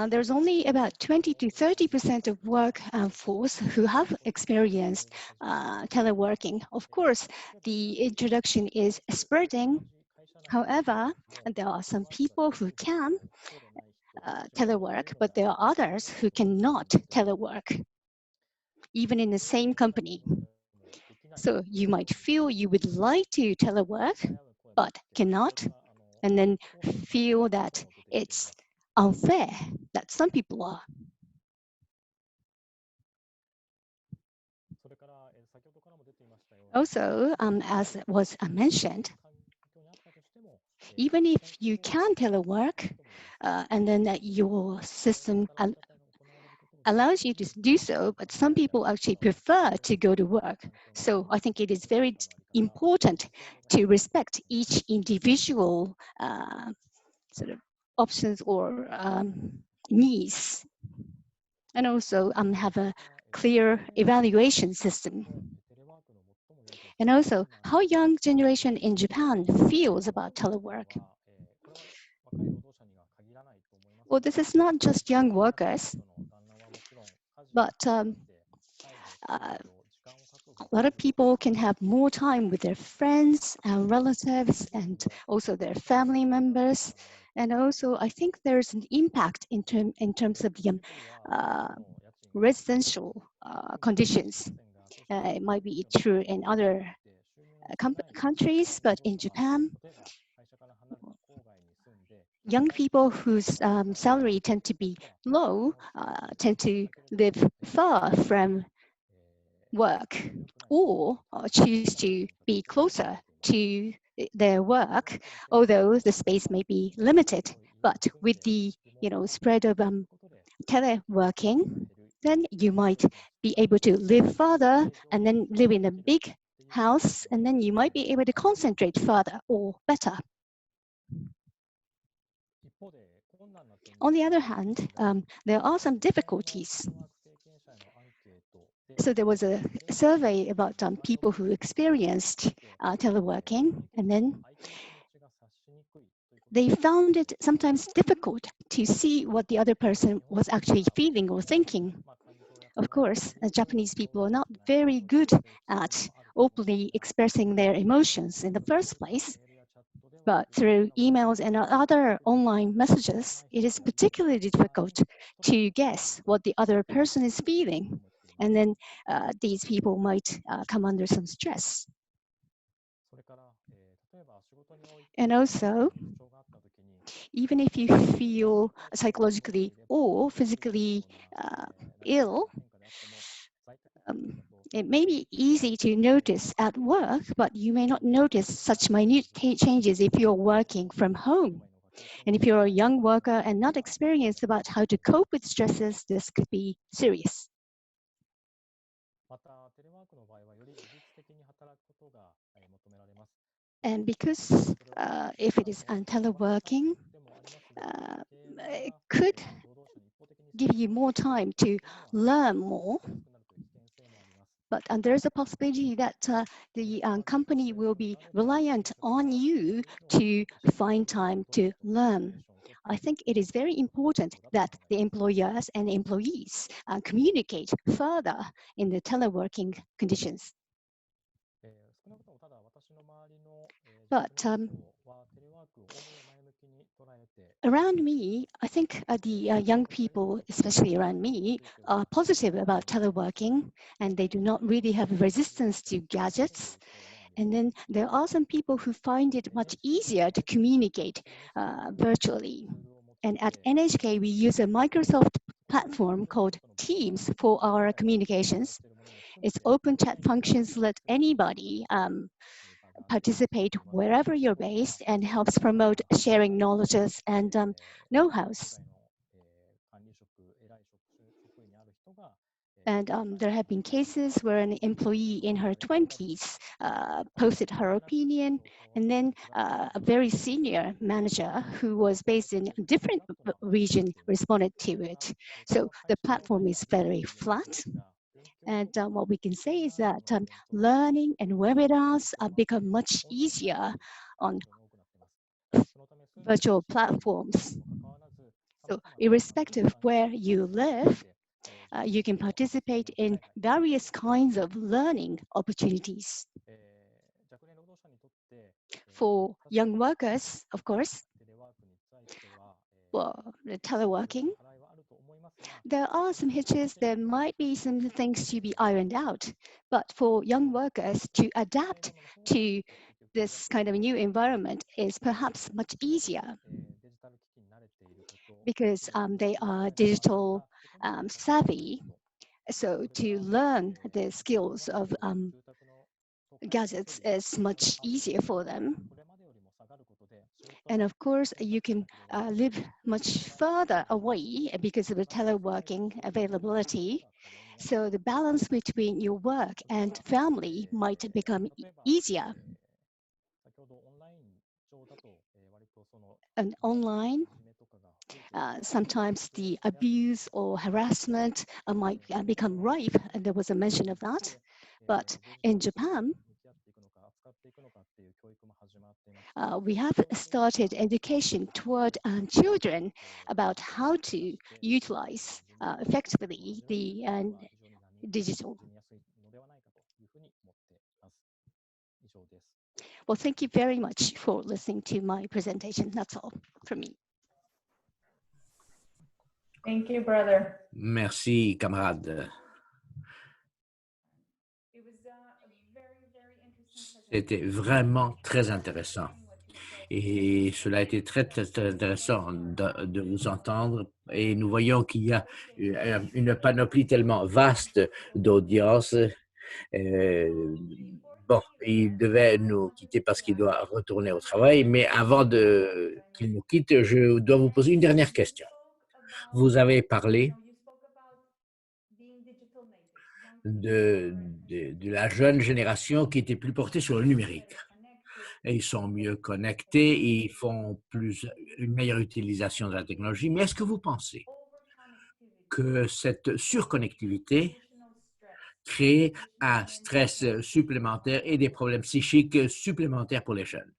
there's only about 20 to 30% of workforce who have experienced teleworking. Of course, the introduction is spreading. However, there are some people who can telework, but there are others who cannot telework, even in the same company. So you might feel you would like to telework, but cannot, and then feel that it's unfair that some people are. Also, as was mentioned, even if you can telework, and then your system allows you to do so, but some people actually prefer to go to work. So I think it is very important to respect each individual sort of options or needs, and also have a clear evaluation system. And also, how young generation in Japan feels about telework. Well, this is not just young workers, but a lot of people can have more time with their friends and relatives and also their family members. And also, I think there's an impact in terms of the residential conditions. It might be true in other countries, but in Japan, young people whose salary tend to be low tend to live far from work or choose to be closer to their work, although the space may be limited. But with the spread of teleworking, then you might be able to live further and then live in a big house, and then you might be able to concentrate further or better. On the other hand, there are some difficulties. So there was a survey about people who experienced teleworking, and then they found it sometimes difficult to see what the other person was actually feeling or thinking. Of course, Japanese people are not very good at openly expressing their emotions in the first place. But through emails and other online messages, it is particularly difficult to guess what the other person is feeling. And then these people might come under some stress. And also, even if you feel psychologically or physically ill, it may be easy to notice at work, but you may not notice such minute changes if you're working from home. And if you're a young worker and not experienced about how to cope with stresses, this could be serious. And because if it is teleworking, it could give you more time to learn more. But there's a possibility that the company will be reliant on you to find time to learn. I think it is very important that the employers and employees communicate further in the teleworking conditions. But around me, I think the young people, especially around me, are positive about teleworking, and they do not really have resistance to gadgets. And then there are some people who find it much easier to communicate virtually. And at NHK, we use a Microsoft platform called Teams for our communications. Its open chat functions let anybody participate wherever you're based and helps promote sharing knowledges and know-hows. And there have been cases where an employee in her 20s posted her opinion, and then a very senior manager who was based in a different region responded to it. So the platform is very flat. And what we can say is that learning and webinars have become much easier on virtual platforms. So irrespective of where you live, you can participate in various kinds of learning opportunities. For young workers, of course, well, the teleworking, there are some hitches, there might be some things to be ironed out, but for young workers to adapt to this kind of new environment is perhaps much easier because they are digital savvy. So to learn the skills of gadgets is much easier for them. And of course, you can live much further away because of the teleworking availability. So the balance between your work and family might become easier. And online, sometimes the abuse or harassment might become rife, and there was a mention of that. But in Japan, we have started education toward children about how to utilize effectively the digital. Well, thank you very much for listening to my presentation. That's all from me. Thank you, brother. Merci, camarade. C'était vraiment très intéressant. Et cela a été très, très, très intéressant de vous entendre. Et nous voyons qu'il y a une panoplie tellement vaste d'audience Bon, il devait nous quitter parce qu'il doit retourner au travail, mais avant qu'il nous quitte, je dois vous poser une dernière question. Vous avez parlé de la jeune génération qui était plus portée sur le numérique. Et ils sont mieux connectés, ils font une meilleure utilisation de la technologie. Mais est-ce que vous pensez que cette surconnectivité crée un stress supplémentaire et des problèmes psychiques supplémentaires pour les jeunes?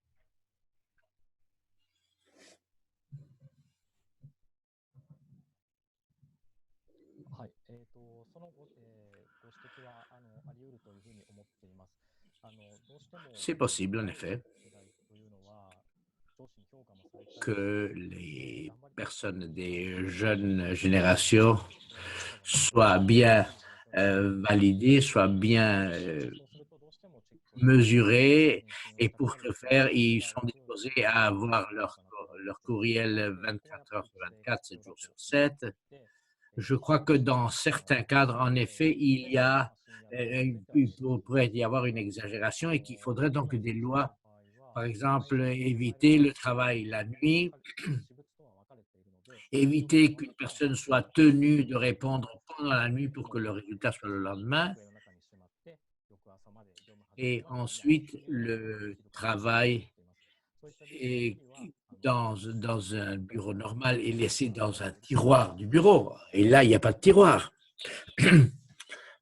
C'est possible, en effet, que les personnes des jeunes générations soient bien validées, soient bien mesurées, et pour ce faire, ils sont disposés à avoir leur courriel 24 heures sur 24, 7 jours sur 7. Je crois que dans certains cadres, en effet, il pourrait y avoir une exagération et qu'il faudrait donc des lois, par exemple, éviter le travail la nuit, éviter qu'une personne soit tenue de répondre pendant la nuit pour que le résultat soit le lendemain, et ensuite le travail est dans un bureau normal est laissé dans un tiroir du bureau. Et là, il n'y a pas de tiroir.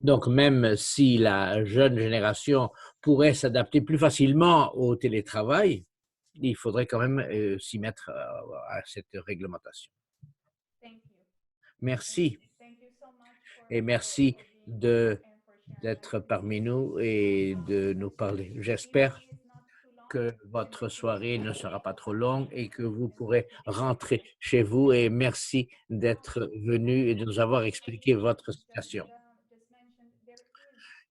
Donc, même si la jeune génération pourrait s'adapter plus facilement au télétravail, il faudrait quand même s'y mettre à cette réglementation. Merci. Et merci d'être parmi nous et de nous parler. J'espère que votre soirée ne sera pas trop longue et que vous pourrez rentrer chez vous. Et merci d'être venu et de nous avoir expliqué votre situation.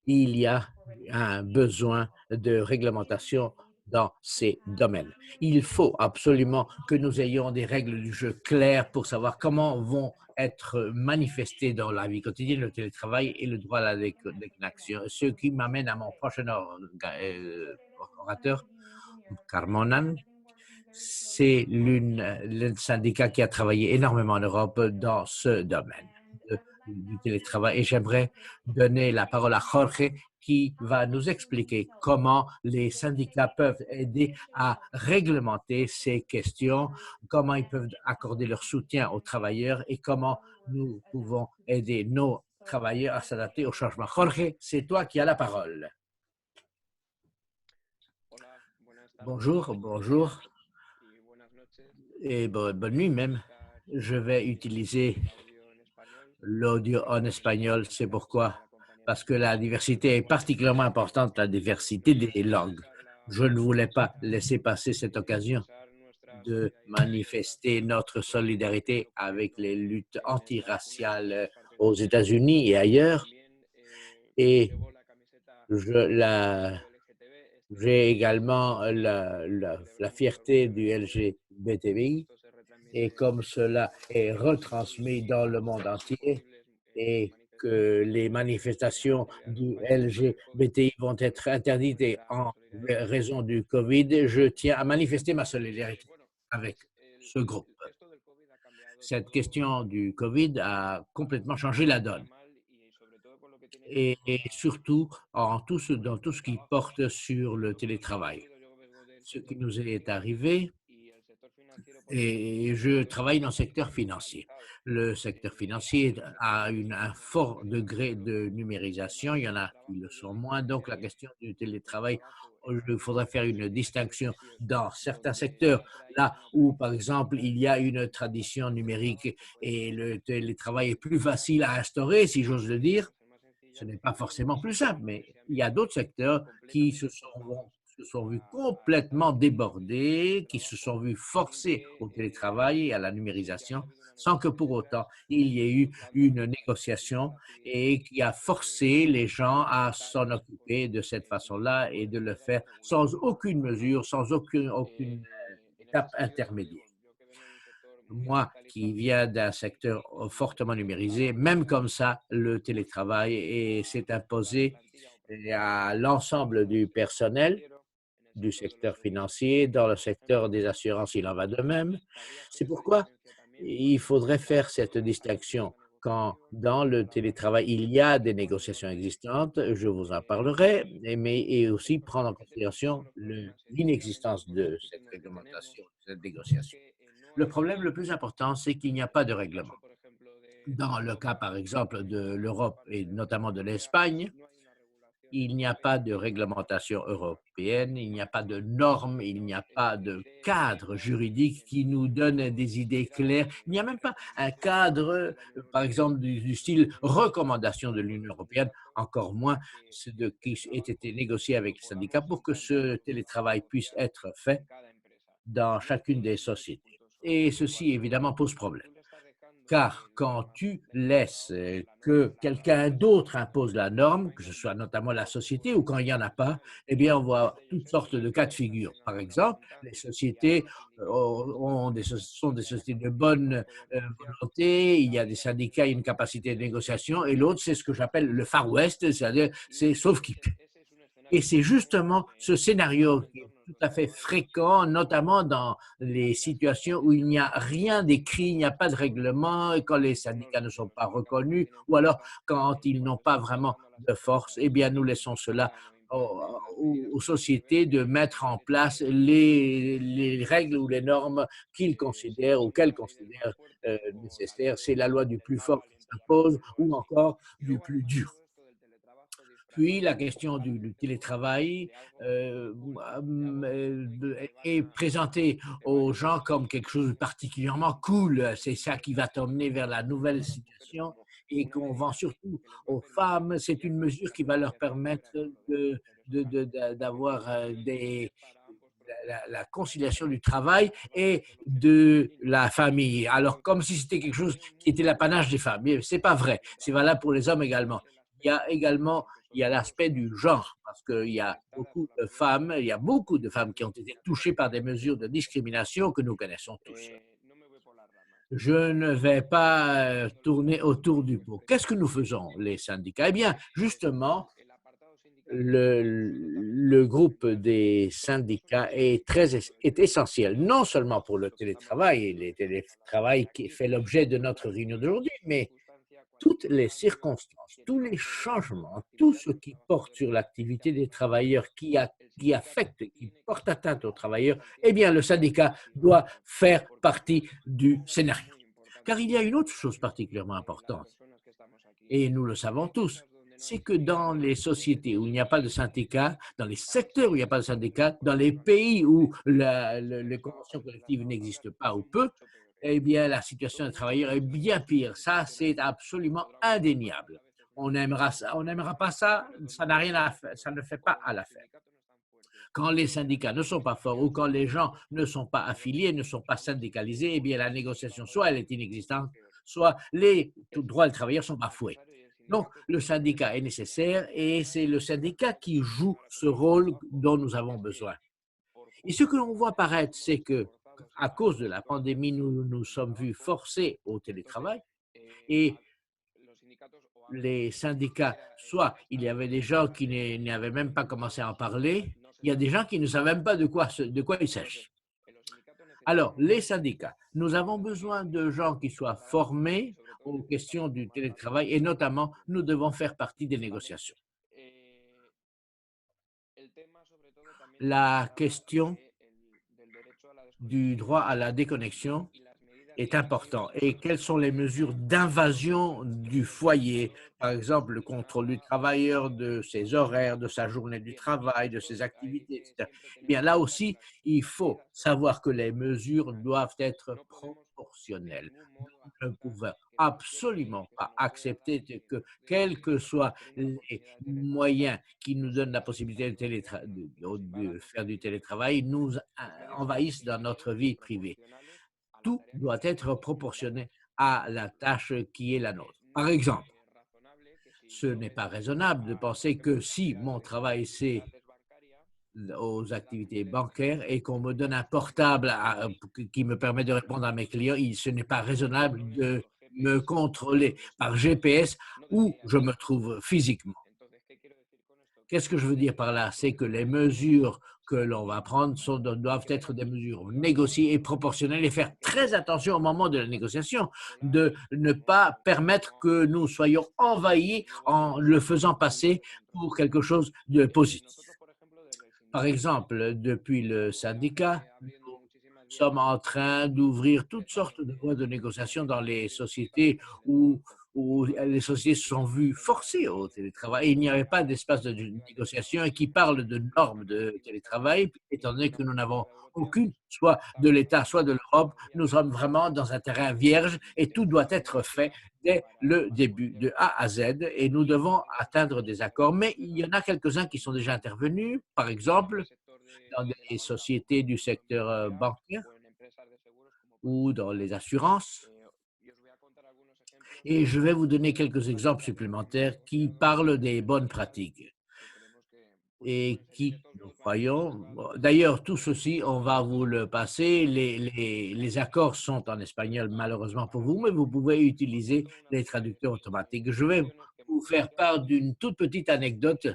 Il y a un besoin de réglementation dans ces domaines. Il faut absolument que nous ayons des règles du jeu claires pour savoir comment vont être manifestés dans la vie quotidienne le télétravail et le droit à la déconnexion. Ce qui m'amène à mon prochain orateur, Carmonan. C'est le syndicat qui a travaillé énormément en Europe dans ce domaine du télétravail. Et j'aimerais donner la parole à Jorge qui va nous expliquer comment les syndicats peuvent aider à réglementer ces questions, comment ils peuvent accorder leur soutien aux travailleurs et comment nous pouvons aider nos travailleurs à s'adapter au changement. Jorge, c'est toi qui as la parole. Bonjour, bonjour et bonne nuit même. Je vais utiliser l'audio en espagnol, c'est pourquoi, parce que la diversité est particulièrement importante, la diversité des langues. Je ne voulais pas laisser passer cette occasion de manifester notre solidarité avec les luttes antiraciales aux États-Unis et ailleurs. Et j'ai également la fierté du LGBTI. Et comme cela est retransmis dans le monde entier et que les manifestations du LGBTI vont être interdites en raison du COVID, je tiens à manifester ma solidarité avec ce groupe. Cette question du COVID a complètement changé la donne. Et surtout dans tout ce qui porte sur le télétravail. Ce qui nous est arrivé, et je travaille dans le secteur financier. Le secteur financier a un fort degré de numérisation, il y en a qui le sont moins, donc la question du télétravail, il faudrait faire une distinction dans certains secteurs, là où par exemple il y a une tradition numérique et le télétravail est plus facile à instaurer, si j'ose le dire. Ce n'est pas forcément plus simple, mais il y a d'autres secteurs qui se sont vus complètement débordés, qui se sont vus forcés au télétravail et à la numérisation, sans que pour autant il y ait eu une négociation et qui a forcé les gens à s'en occuper de cette façon-là et de le faire sans aucune mesure, sans aucune étape intermédiaire. Moi qui viens d'un secteur fortement numérisé, même comme ça, le télétravail s'est imposé à l'ensemble du personnel du secteur financier, dans le secteur des assurances, il en va de même. C'est pourquoi il faudrait faire cette distinction. Quand dans le télétravail, il y a des négociations existantes, je vous en parlerai, et aussi prendre en considération l'inexistence de cette réglementation, de cette négociation. Le problème le plus important, c'est qu'il n'y a pas de règlement. Dans le cas, par exemple, de l'Europe et notamment de l'Espagne, il n'y a pas de réglementation européenne, il n'y a pas de normes, il n'y a pas de cadre juridique qui nous donne des idées claires. Il n'y a même pas un cadre, par exemple, du style recommandation de l'Union européenne, encore moins ce qui ait été négocié avec les syndicats pour que ce télétravail puisse être fait dans chacune des sociétés. Et ceci, évidemment, pose problème. Car quand tu laisses que quelqu'un d'autre impose la norme, que ce soit notamment la société ou quand il n'y en a pas, eh bien, on voit toutes sortes de cas de figure. Par exemple, les sociétés sont des sociétés de bonne volonté, il y a des syndicats, il y a une capacité de négociation, et l'autre, c'est ce que j'appelle le Far West, c'est-à-dire c'est sauf qui pue. Et c'est justement ce scénario qui est tout à fait fréquent, notamment dans les situations où il n'y a rien d'écrit, il n'y a pas de règlement, et quand les syndicats ne sont pas reconnus, ou alors quand ils n'ont pas vraiment de force, eh bien nous laissons cela aux sociétés de mettre en place les règles ou les normes qu'ils considèrent ou qu'elles considèrent nécessaires. C'est la loi du plus fort qui s'impose ou encore du plus dur. Puis la question du télétravail est présentée aux gens comme quelque chose de particulièrement cool. C'est ça qui va t'emmener vers la nouvelle situation et qu'on vend surtout aux femmes. C'est une mesure qui va leur permettre d'avoir la conciliation du travail et de la famille. Alors, comme si c'était quelque chose qui était l'apanage des femmes. Mais ce n'est pas vrai. C'est valable pour les hommes également. Il y a l'aspect du genre, parce qu'il y a beaucoup de femmes qui ont été touchées par des mesures de discrimination que nous connaissons tous. Je ne vais pas tourner autour du pot. Qu'est-ce que nous faisons, les syndicats? Eh bien, justement, le groupe des syndicats est essentiel, non seulement pour le télétravail qui fait l'objet de notre réunion d'aujourd'hui, mais toutes les circonstances, tous les changements, tout ce qui porte sur l'activité des travailleurs, qui affecte, qui porte atteinte aux travailleurs, eh bien, le syndicat doit faire partie du scénario. Car il y a une autre chose particulièrement importante, et nous le savons tous, c'est que dans les sociétés où il n'y a pas de syndicat, dans les secteurs où il n'y a pas de syndicat, dans les pays où les conventions collectives n'existent pas ou peu, eh bien, la situation des travailleurs est bien pire. Ça, c'est absolument indéniable. On aimera ça, on n'aimera pas ça, ça n'a rien à faire, ça ne fait pas à l'affaire. Quand les syndicats ne sont pas forts ou quand les gens ne sont pas affiliés, ne sont pas syndicalisés, eh bien, la négociation, soit elle est inexistante, soit les droits des travailleurs sont bafoués. Donc, le syndicat est nécessaire et c'est le syndicat qui joue ce rôle dont nous avons besoin. Et ce que l'on voit apparaître, c'est que à cause de la pandémie, nous nous sommes vus forcés au télétravail et les syndicats, soit il y avait des gens qui n'avaient même pas commencé à en parler, il y a des gens qui ne savent même pas de quoi il s'agit. Alors, les syndicats, nous avons besoin de gens qui soient formés aux questions du télétravail et notamment, nous devons faire partie des négociations. La question du droit à la déconnexion est important. Et quelles sont les mesures d'invasion du foyer, par exemple le contrôle du travailleur, de ses horaires, de sa journée du travail, de ses activités, etc. Eh bien, là aussi, il faut savoir que les mesures doivent être proportionnelles. Nous ne pouvons absolument pas accepter que, quels que soient les moyens qui nous donnent la possibilité de faire du télétravail, nous envahissent dans notre vie privée. Tout doit être proportionné à la tâche qui est la nôtre. Par exemple, ce n'est pas raisonnable de penser que si mon travail, c'est aux activités bancaires et qu'on me donne un portable qui me permet de répondre à mes clients, ce n'est pas raisonnable de me contrôler par GPS où je me trouve physiquement. Qu'est-ce que je veux dire par là? C'est que les mesures que l'on va prendre doivent être des mesures négociées et proportionnelles et faire très attention au moment de la négociation, de ne pas permettre que nous soyons envahis en le faisant passer pour quelque chose de positif. Par exemple, depuis le syndicat, nous sommes en train d'ouvrir toutes sortes de voies de négociation dans les sociétés où les sociétés se sont vues forcées au télétravail. Il n'y avait pas d'espace de négociation et qui parle de normes de télétravail, étant donné que nous n'avons aucune, soit de l'État, soit de l'Europe. Nous sommes vraiment dans un terrain vierge et tout doit être fait dès le début, de A à Z, et nous devons atteindre des accords. Mais il y en a quelques-uns qui sont déjà intervenus, par exemple, dans des sociétés du secteur bancaire ou dans les assurances. Et je vais vous donner quelques exemples supplémentaires qui parlent des bonnes pratiques et qui, nous croyons, d'ailleurs, tout ceci, on va vous le passer. Les accords sont en espagnol, malheureusement pour vous, mais vous pouvez utiliser les traducteurs automatiques. Je vais vous faire part d'une toute petite anecdote,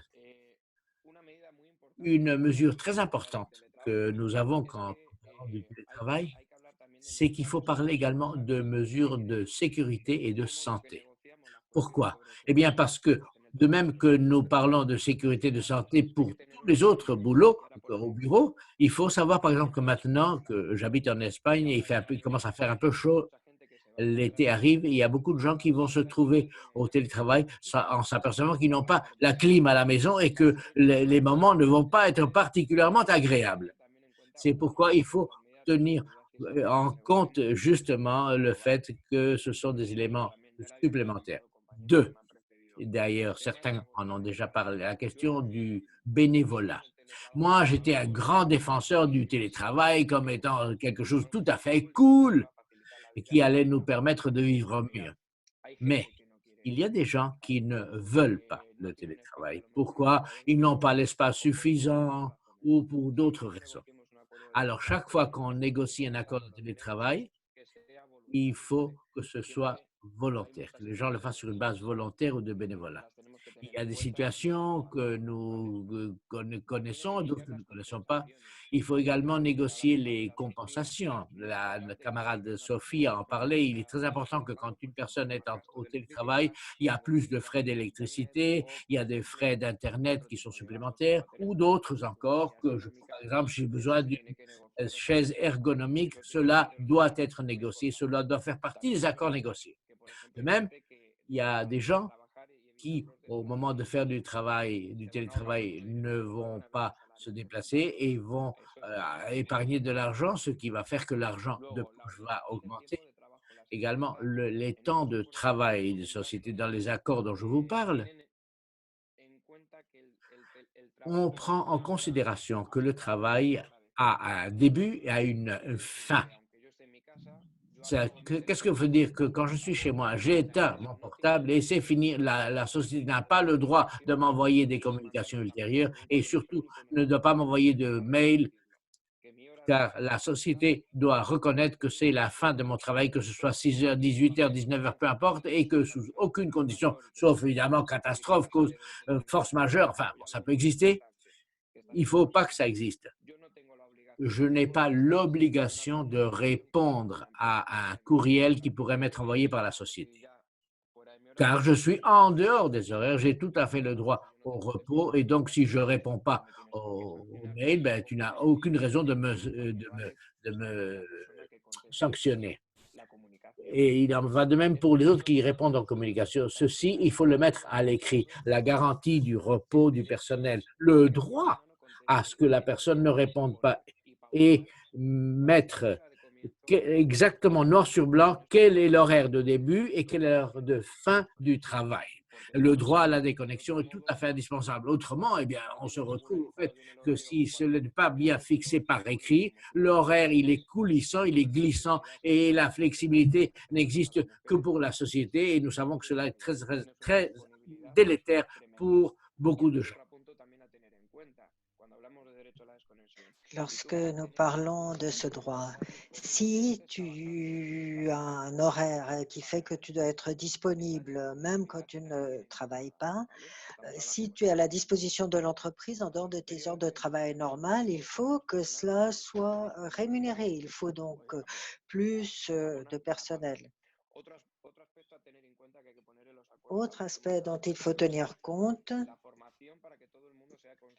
une mesure très importante que nous avons quand on parle du télétravail, c'est qu'il faut parler également de mesures de sécurité et de santé. Pourquoi? Eh bien, parce que de même que nous parlons de sécurité et de santé pour tous les autres boulots au bureau, il faut savoir, par exemple, que maintenant que j'habite en Espagne, il commence à faire un peu chaud, l'été arrive et il y a beaucoup de gens qui vont se trouver au télétravail en s'apercevant qu'ils n'ont pas la clim à la maison et que les moments ne vont pas être particulièrement agréables. C'est pourquoi il faut tenir en compte justement le fait que ce sont des éléments supplémentaires. Deux, d'ailleurs, certains en ont déjà parlé, la question du bénévolat. Moi, j'étais un grand défenseur du télétravail comme étant quelque chose de tout à fait cool et qui allait nous permettre de vivre mieux. Mais il y a des gens qui ne veulent pas le télétravail. Pourquoi? Ils n'ont pas l'espace suffisant ou pour d'autres raisons. Alors, chaque fois qu'on négocie un accord de télétravail, il faut que ce soit volontaire, que les gens le fassent sur une base volontaire ou de bénévolat. Il y a des situations que nous connaissons, d'autres que nous ne connaissons pas. Il faut également négocier les compensations. La camarade Sophie en parlait. Il est très important que quand une personne est au télétravail, il y a plus de frais d'électricité, il y a des frais d'Internet qui sont supplémentaires ou d'autres encore que, par exemple, j'ai besoin d'une chaise ergonomique, cela doit être négocié, cela doit faire partie des accords négociés. De même, il y a des gens qui, au moment de faire du télétravail, ne vont pas se déplacer et vont épargner de l'argent, ce qui va faire que l'argent de poche va augmenter. Également, les temps de travail des sociétés dans les accords dont je vous parle, on prend en considération que le travail a un début et a une fin. Qu'est-ce que veut dire que quand je suis chez moi, j'ai éteint mon portable et c'est fini, la société n'a pas le droit de m'envoyer des communications ultérieures et surtout ne doit pas m'envoyer de mail car la société doit reconnaître que c'est la fin de mon travail, que ce soit 6 heures, 18 heures, 19 heures, peu importe, et que sous aucune condition, sauf évidemment catastrophe, cause force majeure, enfin bon, ça peut exister, il ne faut pas que ça existe. Je n'ai pas l'obligation de répondre à un courriel qui pourrait m'être envoyé par la société. Car je suis en dehors des horaires, j'ai tout à fait le droit au repos et donc si je ne réponds pas au mail, ben, tu n'as aucune raison de me sanctionner. Et il en va de même pour les autres qui répondent en communication. Ceci, il faut le mettre à l'écrit. La garantie du repos du personnel, le droit à ce que la personne ne réponde pas et mettre exactement noir sur blanc quel est l'horaire de début et quelle est l'heure de fin du travail. Le droit à la déconnexion est tout à fait indispensable. Autrement, eh bien, on se retrouve au fait que si ce n'est pas bien fixé par écrit, l'horaire, il est coulissant, il est glissant et la flexibilité n'existe que pour la société et nous savons que cela est très, très, très délétère pour beaucoup de gens. Lorsque nous parlons de ce droit, si tu as un horaire qui fait que tu dois être disponible même quand tu ne travailles pas, si tu es à la disposition de l'entreprise en dehors de tes heures de travail normales, il faut que cela soit rémunéré. Il faut donc plus de personnel. Autre aspect dont il faut tenir compte,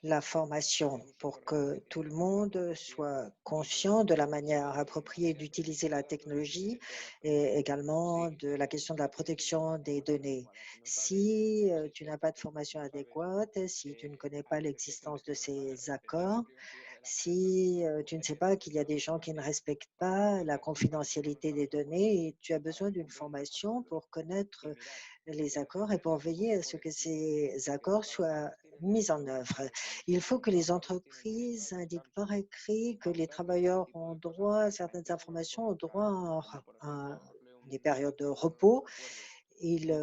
la formation pour que tout le monde soit conscient de la manière appropriée d'utiliser la technologie et également de la question de la protection des données. Si tu n'as pas de formation adéquate, si tu ne connais pas l'existence de ces accords, si tu ne sais pas qu'il y a des gens qui ne respectent pas la confidentialité des données, et tu as besoin d'une formation pour connaître les accords et pour veiller à ce que ces accords soient mis en œuvre. Il faut que les entreprises indiquent par écrit que les travailleurs ont droit à certaines informations, ont droit à des périodes de repos. Il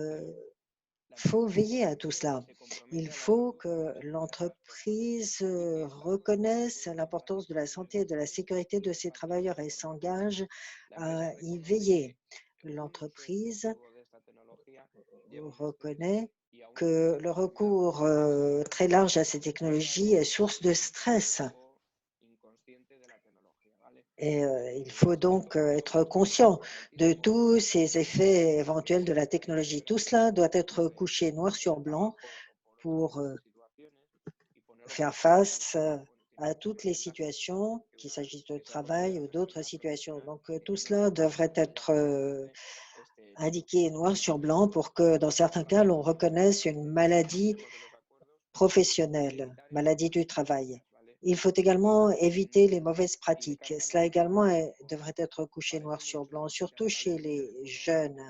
faut veiller à tout cela. Il faut que l'entreprise reconnaisse l'importance de la santé et de la sécurité de ses travailleurs et s'engage à y veiller. L'entreprise reconnaît que le recours très large à ces technologies est source de stress. Et il faut donc être conscient de tous ces effets éventuels de la technologie. Tout cela doit être couché noir sur blanc pour faire face à toutes les situations, qu'il s'agisse de travail ou d'autres situations. Donc, tout cela devrait être indiqué noir sur blanc pour que, dans certains cas, l'on reconnaisse une maladie professionnelle, maladie du travail. Il faut également éviter les mauvaises pratiques. Cela également devrait être couché noir sur blanc, surtout chez les jeunes.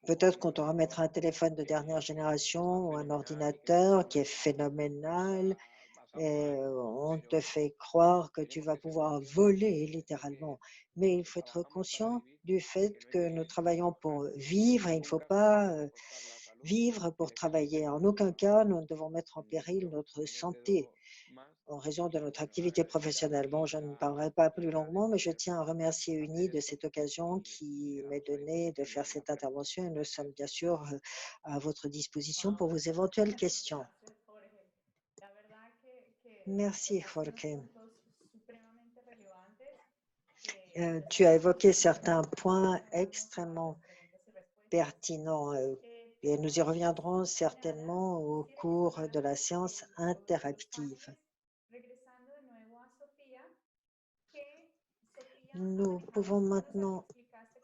Peut-être qu'on te remettra un téléphone de dernière génération ou un ordinateur qui est phénoménal et on te fait croire que tu vas pouvoir voler littéralement. Mais il faut être conscient du fait que nous travaillons pour vivre et il ne faut pas vivre pour travailler. En aucun cas, nous ne devons mettre en péril notre santé en raison de notre activité professionnelle. Bon, je ne parlerai pas plus longuement, mais je tiens à remercier UNI de cette occasion qui m'est donnée de faire cette intervention et nous sommes bien sûr à votre disposition pour vos éventuelles questions. Merci, Jorge. Tu as évoqué certains points extrêmement pertinents et nous y reviendrons certainement au cours de la séance interactive. Nous pouvons maintenant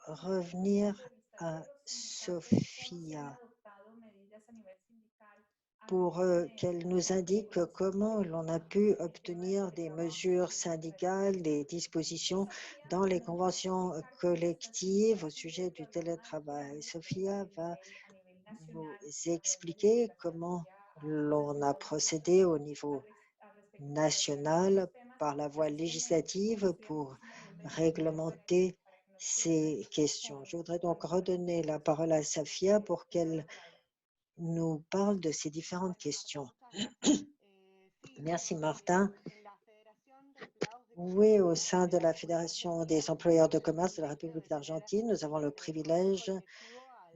revenir à Sophia pour qu'elle nous indique comment l'on a pu obtenir des mesures syndicales, des dispositions dans les conventions collectives au sujet du télétravail. Sophia va nous expliquer comment l'on a procédé au niveau national par la voie législative pour réglementer ces questions. Je voudrais donc redonner la parole à Sophia pour qu'elle nous parle de ces différentes questions. Merci, Martin. Oui, au sein de la Fédération des employeurs de commerce de la République d'Argentine, nous avons le privilège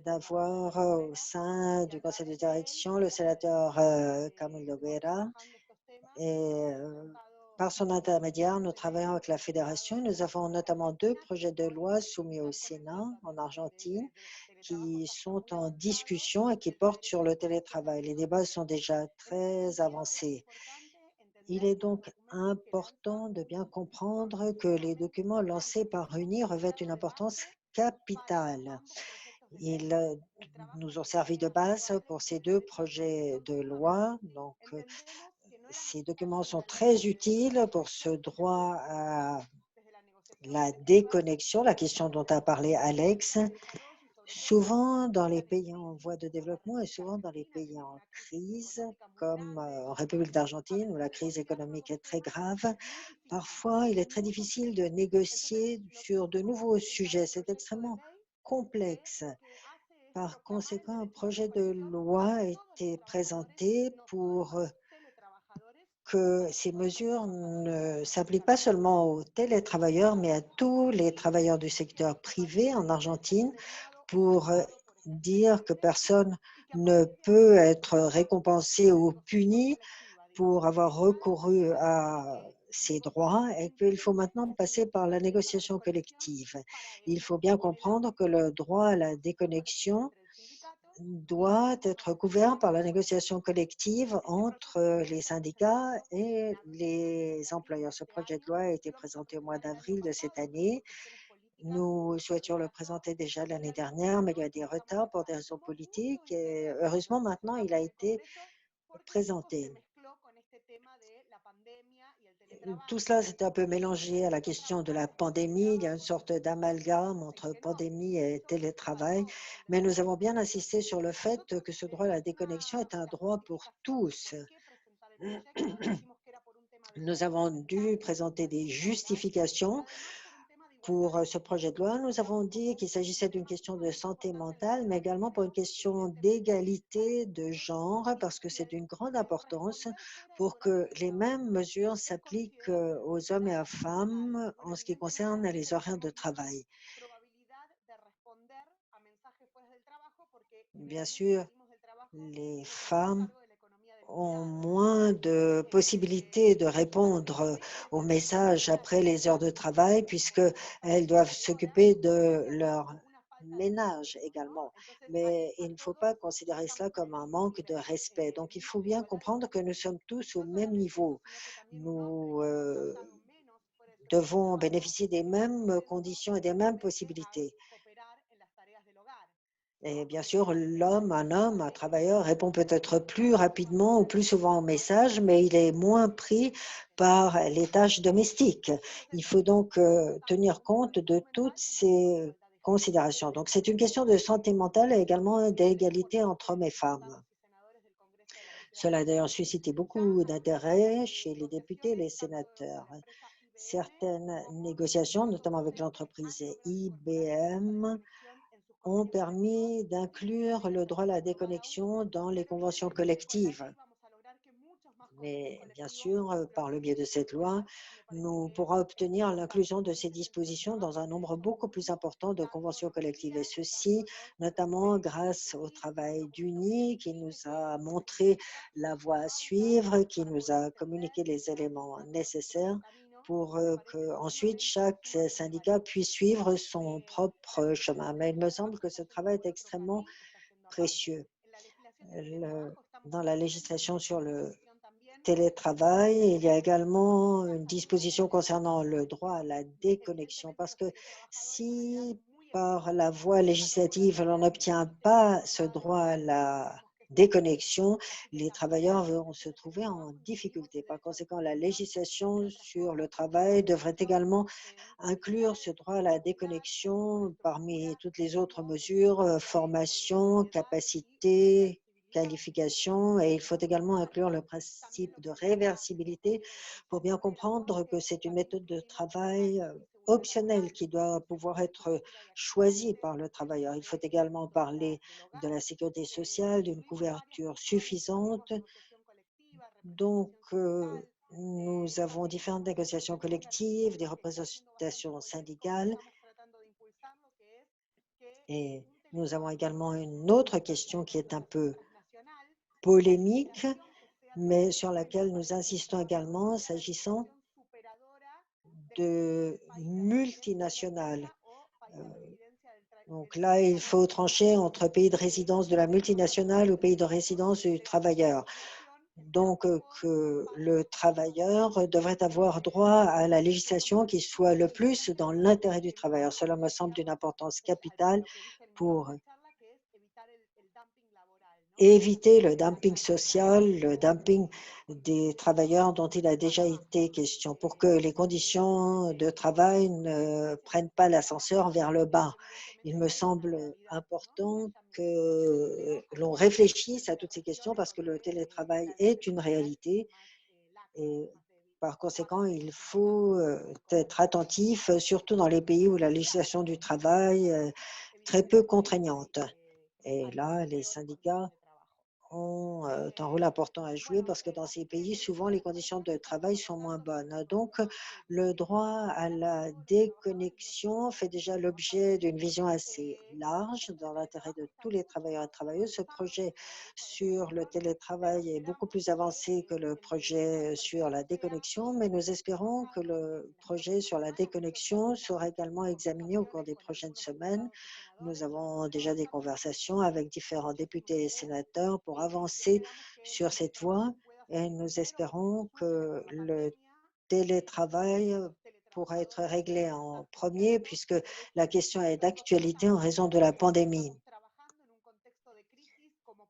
d'avoir au sein du conseil de direction le sénateur Camilo Vera. Et par son intermédiaire, nous travaillons avec la Fédération. Nous avons notamment 2 projets de loi soumis au Sénat en Argentine qui sont en discussion et qui portent sur le télétravail. Les débats sont déjà très avancés. Il est donc important de bien comprendre que les documents lancés par UNI revêtent une importance capitale. Ils nous ont servi de base pour ces 2 projets de loi. Donc, ces documents sont très utiles pour ce droit à la déconnexion, la question dont a parlé Alex. Souvent dans les pays en voie de développement et souvent dans les pays en crise, comme en République d'Argentine où la crise économique est très grave, parfois il est très difficile de négocier sur de nouveaux sujets. C'est extrêmement complexe. Par conséquent, un projet de loi a été présenté pour que ces mesures ne s'appliquent pas seulement aux télétravailleurs, mais à tous les travailleurs du secteur privé en Argentine pour dire que personne ne peut être récompensé ou puni pour avoir recouru à ses droits et qu'il faut maintenant passer par la négociation collective. Il faut bien comprendre que le droit à la déconnexion doit être couvert par la négociation collective entre les syndicats et les employeurs. Ce projet de loi a été présenté au mois d'avril de cette année. Nous souhaitions le présenter déjà l'année dernière, mais il y a des retards pour des raisons politiques et heureusement maintenant il a été présenté. Tout cela s'est un peu mélangé à la question de la pandémie. Il y a une sorte d'amalgame entre pandémie et télétravail, mais nous avons bien insisté sur le fait que ce droit à la déconnexion est un droit pour tous. Nous avons dû présenter des justifications pour ce projet de loi. Nous avons dit qu'il s'agissait d'une question de santé mentale, mais également pour une question d'égalité de genre, parce que c'est d'une grande importance pour que les mêmes mesures s'appliquent aux hommes et aux femmes en ce qui concerne les horaires de travail. Bien sûr, les femmes ont moins de possibilités de répondre aux messages après les heures de travail puisqu'elles doivent s'occuper de leur ménage également. Mais il ne faut pas considérer cela comme un manque de respect. Donc, il faut bien comprendre que nous sommes tous au même niveau. Nous devons bénéficier des mêmes conditions et des mêmes possibilités. Et bien sûr, un travailleur, répond peut-être plus rapidement ou plus souvent au message, mais il est moins pris par les tâches domestiques. Il faut donc tenir compte de toutes ces considérations. Donc, c'est une question de santé mentale et également d'égalité entre hommes et femmes. Cela a d'ailleurs suscité beaucoup d'intérêt chez les députés et les sénateurs. Certaines négociations, notamment avec l'entreprise IBM, ont permis d'inclure le droit à la déconnexion dans les conventions collectives. Mais bien sûr, par le biais de cette loi, nous pourrons obtenir l'inclusion de ces dispositions dans un nombre beaucoup plus important de conventions collectives. Et ceci, notamment grâce au travail d'UNI qui nous a montré la voie à suivre, qui nous a communiqué les éléments nécessaires pour que ensuite chaque syndicat puisse suivre son propre chemin. Mais il me semble que ce travail est extrêmement précieux. Dans la législation sur le télétravail, il y a également une disposition concernant le droit à la déconnexion, parce que si par la voie législative, on n'obtient pas ce droit à la déconnexion, les travailleurs vont se trouver en difficulté. Par conséquent, la législation sur le travail devrait également inclure ce droit à la déconnexion parmi toutes les autres mesures, formation, capacité, qualification, et il faut également inclure le principe de réversibilité pour bien comprendre que c'est une méthode de travail optionnelle qui doit pouvoir être choisie par le travailleur. Il faut également parler de la sécurité sociale, d'une couverture suffisante. Donc, nous avons différentes négociations collectives, des représentations syndicales et nous avons également une autre question qui est un peu polémique, mais sur laquelle nous insistons également s'agissant de multinationales. Donc là, il faut trancher entre pays de résidence de la multinationale ou pays de résidence du travailleur. Donc, que le travailleur devrait avoir droit à la législation qui soit le plus dans l'intérêt du travailleur. Cela me semble d'une importance capitale pour éviter le dumping social, le dumping des travailleurs dont il a déjà été question, pour que les conditions de travail ne prennent pas l'ascenseur vers le bas. Il me semble important que l'on réfléchisse à toutes ces questions parce que le télétravail est une réalité et par conséquent, il faut être attentif, surtout dans les pays où la législation du travail est très peu contraignante. Et là, les syndicats ont un rôle important à jouer parce que dans ces pays, souvent, les conditions de travail sont moins bonnes. Donc, le droit à la déconnexion fait déjà l'objet d'une vision assez large dans l'intérêt de tous les travailleurs et travailleuses. Ce projet sur le télétravail est beaucoup plus avancé que le projet sur la déconnexion, mais nous espérons que le projet sur la déconnexion sera également examiné au cours des prochaines semaines. Nous avons déjà des conversations avec différents députés et sénateurs pour avancer sur cette voie et nous espérons que le télétravail pourra être réglé en premier puisque la question est d'actualité en raison de la pandémie.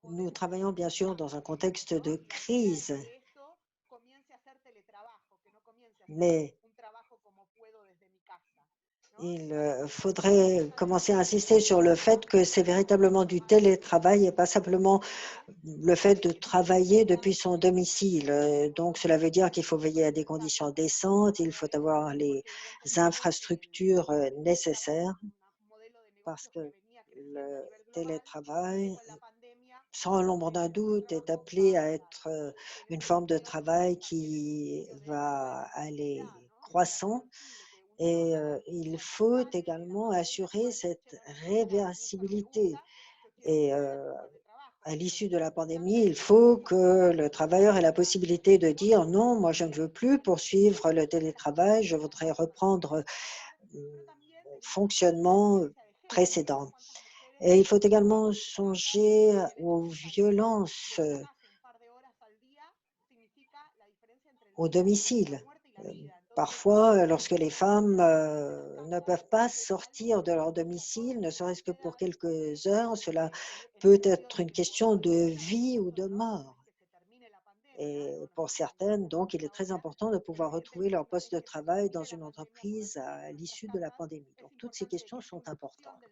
Nous travaillons bien sûr dans un contexte de crise, mais il faudrait commencer à insister sur le fait que c'est véritablement du télétravail et pas simplement le fait de travailler depuis son domicile. Donc, cela veut dire qu'il faut veiller à des conditions décentes, il faut avoir les infrastructures nécessaires parce que le télétravail, sans l'ombre d'un doute, est appelé à être une forme de travail qui va aller croissant. Et il faut également assurer cette réversibilité. Et à l'issue de la pandémie, il faut que le travailleur ait la possibilité de dire non, moi je ne veux plus poursuivre le télétravail, je voudrais reprendre le fonctionnement précédent. Et il faut également songer aux violences au domicile. Parfois, lorsque les femmes ne peuvent pas sortir de leur domicile, ne serait-ce que pour quelques heures, cela peut être une question de vie ou de mort. Et pour certaines, donc, il est très important de pouvoir retrouver leur poste de travail dans une entreprise à l'issue de la pandémie. Donc, toutes ces questions sont importantes.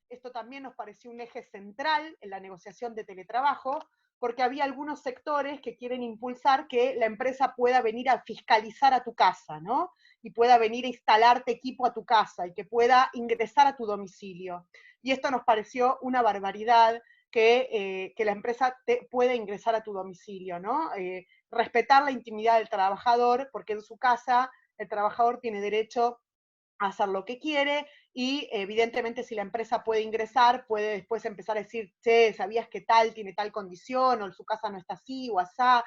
Esto también nos pareció un eje central en la negociación de teletrabajo, porque había algunos sectores que quieren impulsar que la empresa pueda venir a fiscalizar a tu casa, ¿no? Y pueda venir a instalarte equipo a tu casa y que pueda ingresar a tu domicilio. Y esto nos pareció una barbaridad, que la empresa pueda ingresar a tu domicilio, ¿no? Respetar la intimidad del trabajador, porque en su casa el trabajador tiene derecho a hacer lo que quiere y evidentemente si la empresa puede ingresar, puede después empezar a decir, che, ¿sabías que tal tiene tal condición? O su casa no está así o asá,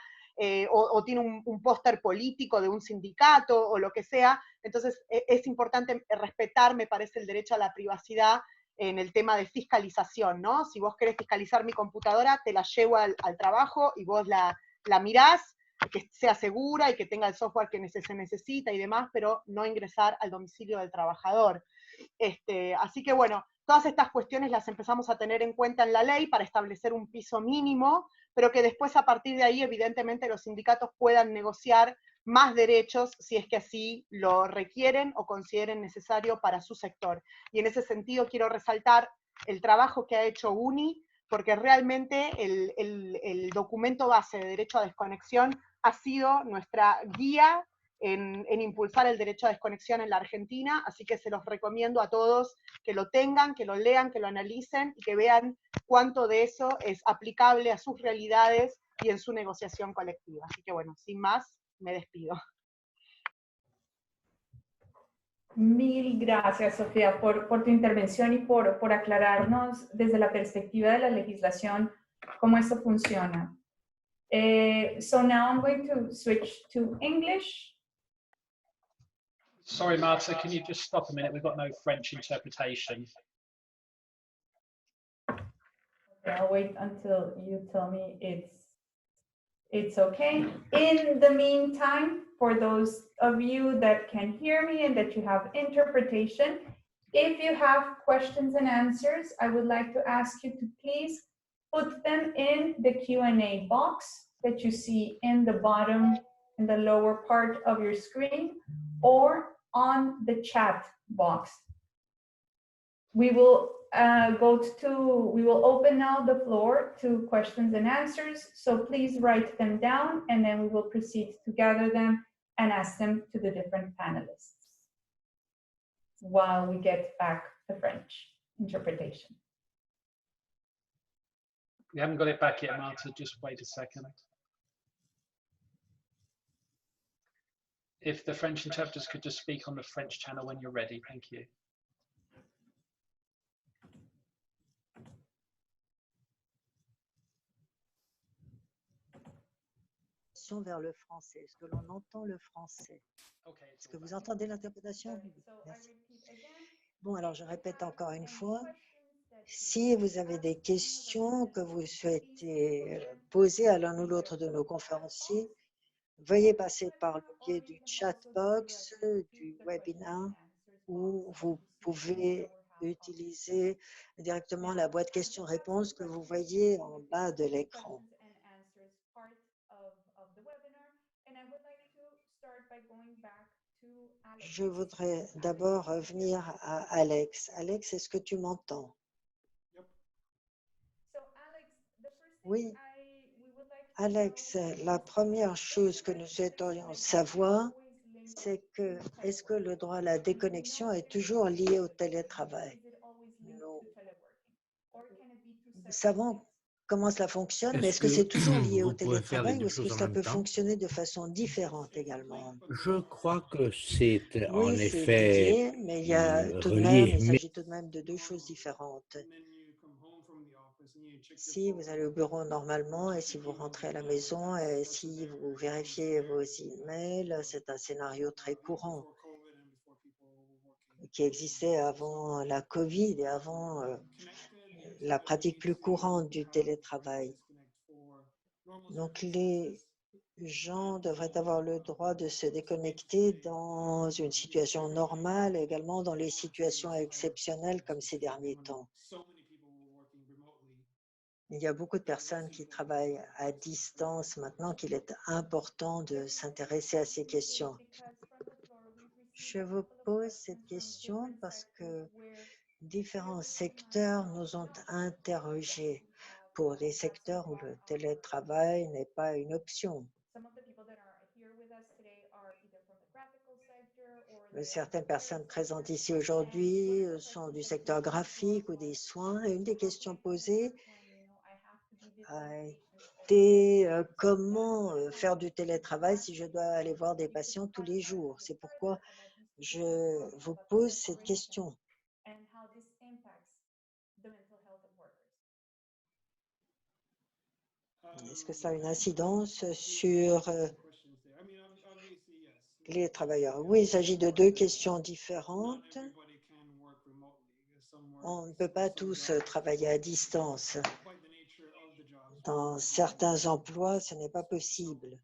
o tiene un póster político de un sindicato o lo que sea. Entonces es importante respetar, me parece, el derecho a la privacidad en el tema de fiscalización, ¿no? Si vos querés fiscalizar mi computadora, te la llevo al trabajo y vos la mirás, que sea segura y que tenga el software que se necesita y demás, pero no ingresar al domicilio del trabajador. Así que bueno, todas estas cuestiones las empezamos a tener en cuenta en la ley para establecer un piso mínimo, pero que después a partir de ahí evidentemente los sindicatos puedan negociar más derechos si es que así lo requieren o consideren necesario para su sector. Y en ese sentido quiero resaltar el trabajo que ha hecho UNI, porque realmente el documento base de derecho a desconexión ha sido nuestra guía en impulsar el derecho a desconexión en la Argentina, así que se los recomiendo a todos que lo tengan, que lo lean, que lo analicen y que vean cuánto de eso es aplicable a sus realidades y en su negociación colectiva. Así que bueno, sin más, me despido. Mil gracias, Sofía, por tu intervención y por aclararnos desde la perspectiva de la legislación cómo esto funciona. So now I'm going to switch to English. Sorry, Marta, can you just stop a minute? We've got no French interpretation. Okay, I'll wait until you tell me it's okay. In the meantime, for those of you that can hear me and that you have interpretation, if you have questions and answers, I would like to ask you to please put them in the Q&A box that you see in the bottom, in the lower part of your screen, or on the chat box. We will we will open now the floor to questions and answers. So please write them down and then we will proceed to gather them and ask them to the different panelists while we get back the French interpretation. We haven't got it back yet, Marta. Just wait a second. If the French interpreters could just speak on the French channel when you're ready. Thank you. Vers le français. Est-ce que l'on entend le français? Est-ce que vous entendez l'interprétation? Merci. Bon, alors je répète encore une fois. Si vous avez des questions que vous souhaitez poser à l'un ou l'autre de nos conférenciers, veuillez passer par le biais du chat box du webinaire ou vous pouvez utiliser directement la boîte questions-réponses que vous voyez en bas de l'écran. Je voudrais d'abord revenir à Alex. Alex, est-ce que tu m'entends? Oui. Alex, la première chose que nous souhaiterions savoir, c'est que est-ce que le droit à la déconnexion est toujours lié au télétravail? Nous savons comment cela fonctionne, mais est-ce que c'est toujours lié au télétravail ou est-ce que cela peut fonctionner de façon différente également? Je crois que c'est en Oui, c'est effet lié, mais il y a tout de même, relié. il s'agit tout de même de deux choses différentes. Si vous allez au bureau normalement et si vous rentrez à la maison et si vous vérifiez vos emails, c'est un scénario très courant qui existait avant la COVID et avant la pratique plus courante du télétravail. Donc, les gens devraient avoir le droit de se déconnecter dans une situation normale, également dans les situations exceptionnelles comme ces derniers temps. Il y a beaucoup de personnes qui travaillent à distance maintenant qu'il est important de s'intéresser à ces questions. Je vous pose cette question parce que différents secteurs nous ont interrogés pour des secteurs où le télétravail n'est pas une option. Certaines personnes présentes ici aujourd'hui sont du secteur graphique ou des soins. Et une des questions posées a été comment faire du télétravail si je dois aller voir des patients tous les jours. C'est pourquoi je vous pose cette question. Est-ce que ça a une incidence sur les travailleurs? Oui, il s'agit de deux questions différentes. On ne peut pas tous travailler à distance. Dans certains emplois, ce n'est pas possible.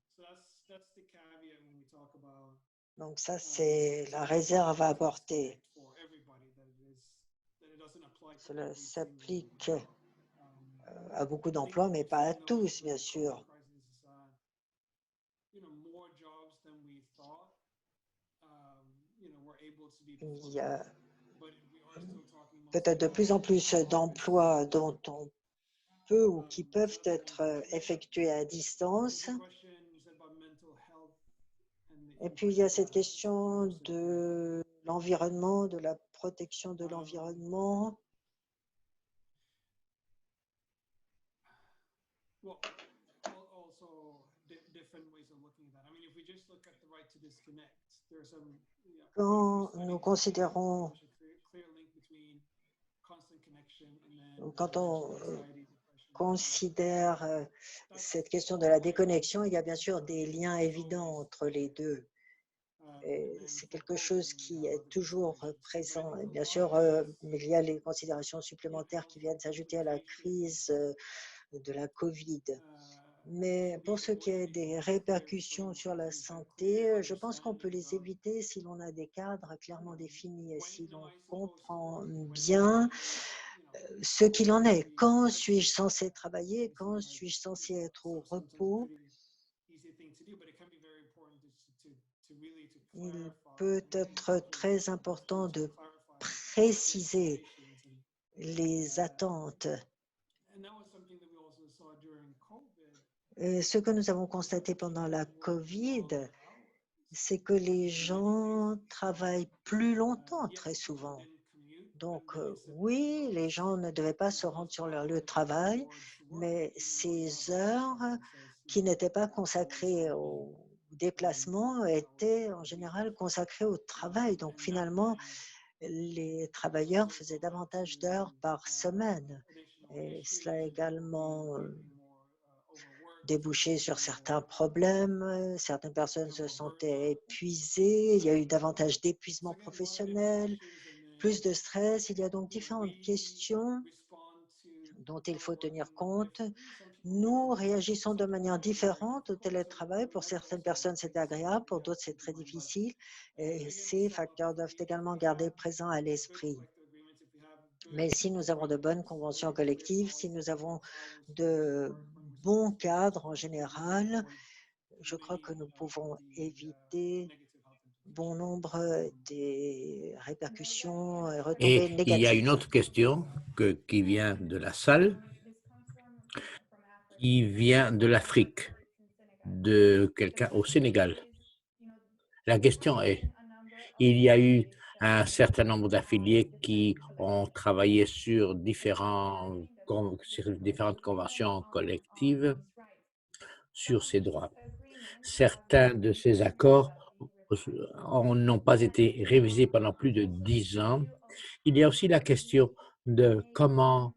Donc ça, c'est la réserve à apporter. Cela s'applique à beaucoup d'emplois, mais pas à tous, bien sûr. Il y a peut-être de plus en plus d'emplois dont on peut ou qui peuvent être effectués à distance. Et puis, il y a cette question de l'environnement, de la protection de l'environnement. Quand nous considérons, quand on considère cette question de la déconnexion, il y a bien sûr des liens évidents entre les deux. C'est quelque chose qui est toujours présent. Et bien sûr, il y a les considérations supplémentaires qui viennent s'ajouter à la crise de la COVID. Mais pour ce qui est des répercussions sur la santé, je pense qu'on peut les éviter si l'on a des cadres clairement définis et si l'on comprend bien ce qu'il en est. Quand suis-je censé travailler? Quand suis-je censé être au repos? Il peut être très important de préciser les attentes. Et ce que nous avons constaté pendant la COVID, c'est que les gens travaillent plus longtemps très souvent. Donc, oui, les gens ne devaient pas se rendre sur leur lieu de travail, mais ces heures qui n'étaient pas consacrées au déplacement étaient en général consacrées au travail. Donc, finalement, les travailleurs faisaient davantage d'heures par semaine. Et cela a également débouché sur certains problèmes. Certaines personnes se sentaient épuisées. Il y a eu davantage d'épuisement professionnel, plus de stress. Il y a donc différentes questions dont il faut tenir compte. Nous réagissons de manière différente au télétravail. Pour certaines personnes, c'est agréable, pour d'autres, c'est très difficile. Et ces facteurs doivent également garder présent à l'esprit. Mais si nous avons de bonnes conventions collectives, si nous avons de bons cadres en général, je crois que nous pouvons éviter bon nombre des répercussions et retombées Et il y a une négatives. autre question qui vient de la salle, qui vient de l'Afrique, de quelqu'un au Sénégal. La question est, il y a eu un certain nombre d'affiliés qui ont travaillé sur différentes conventions collectives sur ces droits. Certains de ces accords n'ont pas été révisés pendant plus de 10 ans. Il y a aussi la question de comment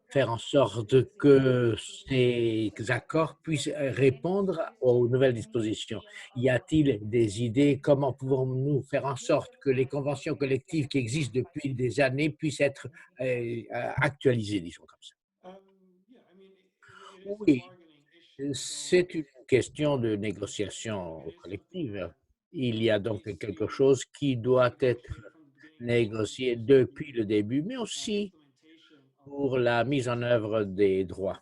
faire en sorte que ces accords puissent répondre aux nouvelles dispositions. Y a-t-il des idées? Comment pouvons-nous faire en sorte que les conventions collectives qui existent depuis des années puissent être actualisées, disons comme ça? Oui, c'est une question de négociation collective. Il y a donc quelque chose qui doit être négocié depuis le début, mais aussi pour la mise en œuvre des droits.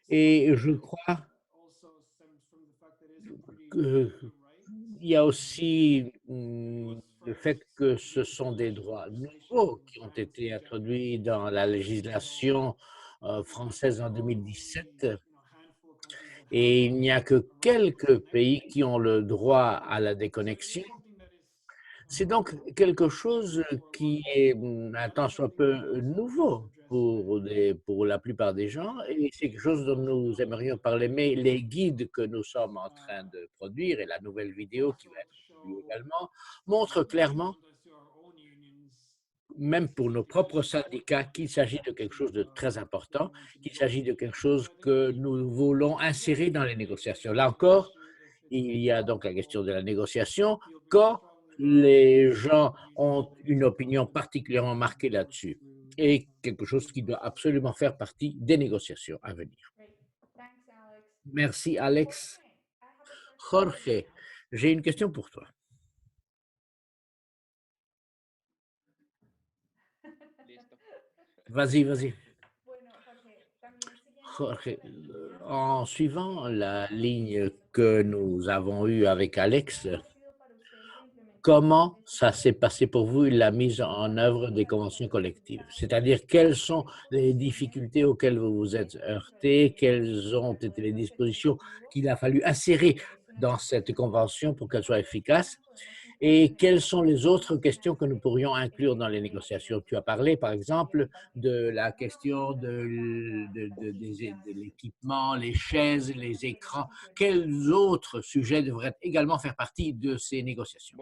Et je crois qu'il y a aussi le fait que ce sont des droits nouveaux qui ont été introduits dans la législation française en 2017. Et il n'y a que quelques pays qui ont le droit à la déconnexion. C'est donc quelque chose qui est un tant soit peu nouveau pour la plupart des gens et c'est quelque chose dont nous aimerions parler. Mais les guides que nous sommes en train de produire et la nouvelle vidéo qui va être publiée également montrent clairement, même pour nos propres syndicats, qu'il s'agit de quelque chose de très important, qu'il s'agit de quelque chose que nous voulons insérer dans les négociations. Là encore, il y a donc la question de la négociation quand les gens ont une opinion particulièrement marquée là-dessus et quelque chose qui doit absolument faire partie des négociations à venir. Merci, Alex. Jorge, j'ai une question pour toi. Vas-y, vas-y. Jorge, en suivant la ligne que nous avons eue avec Alex, comment ça s'est passé pour vous la mise en œuvre des conventions collectives? C'est-à-dire, quelles sont les difficultés auxquelles vous vous êtes heurtés? Quelles ont été les dispositions qu'il a fallu insérer dans cette convention pour qu'elle soit efficace? Et quelles sont les autres questions que nous pourrions inclure dans les négociations? Tu as parlé, par exemple, de la question de l'équipement, les chaises, les écrans. Quels autres sujets devraient également faire partie de ces négociations?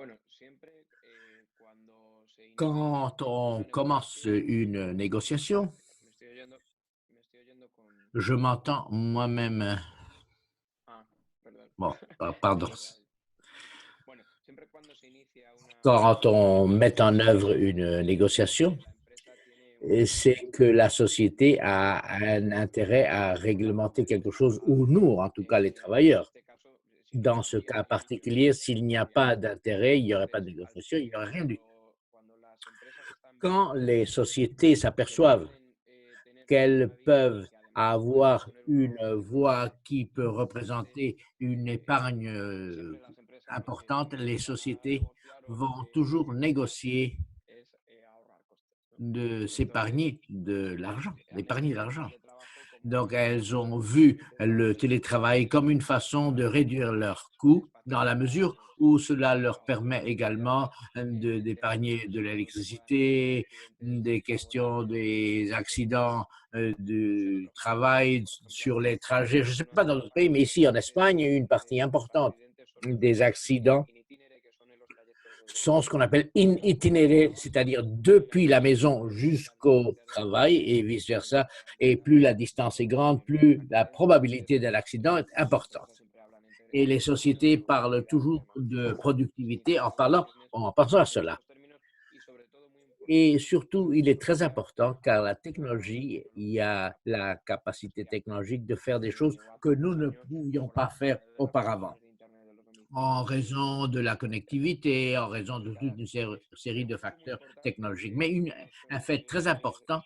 Quand on commence une négociation, je m'entends moi-même. Bon, pardon. Quand on met en œuvre une négociation, c'est que la société a un intérêt à réglementer quelque chose, ou nous, en tout cas les travailleurs. Dans ce cas particulier, s'il n'y a pas d'intérêt, il n'y aurait pas de négociation, il n'y aurait rien du tout. Quand les sociétés s'aperçoivent qu'elles peuvent avoir une voie qui peut représenter une épargne importante, les sociétés vont toujours négocier de s'épargner de l'argent, d'épargner de l'argent. Donc, elles ont vu le télétravail comme une façon de réduire leurs coûts dans la mesure où cela leur permet également d'épargner de l'électricité, des questions des accidents du travail sur les trajets. Je ne sais pas dans d'autres pays, mais ici en Espagne, une partie importante des accidents sont ce qu'on appelle in itinéré, c'est-à-dire depuis la maison jusqu'au travail et vice-versa. Et plus la distance est grande, plus la probabilité d'un accident est importante. Et les sociétés parlent toujours de productivité en pensant à cela. Et surtout, il est très important car la technologie, il y a la capacité technologique de faire des choses que nous ne pouvions pas faire auparavant, en raison de la connectivité, en raison de toute une série de facteurs technologiques. Mais un fait très important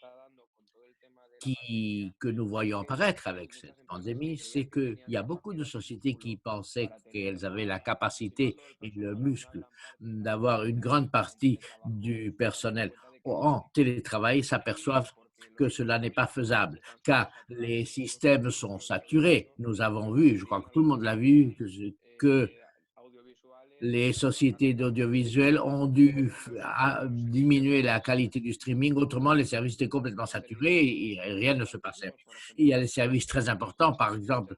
que nous voyons apparaître avec cette pandémie, c'est qu'il y a beaucoup de sociétés qui pensaient qu'elles avaient la capacité et le muscle d'avoir une grande partie du personnel en télétravail, s'aperçoivent que cela n'est pas faisable, car les systèmes sont saturés. Nous avons vu, je crois que tout le monde l'a vu, que les sociétés d'audiovisuel ont dû diminuer la qualité du streaming. Autrement, les services étaient complètement saturés et rien ne se passait. Il y a des services très importants, par exemple,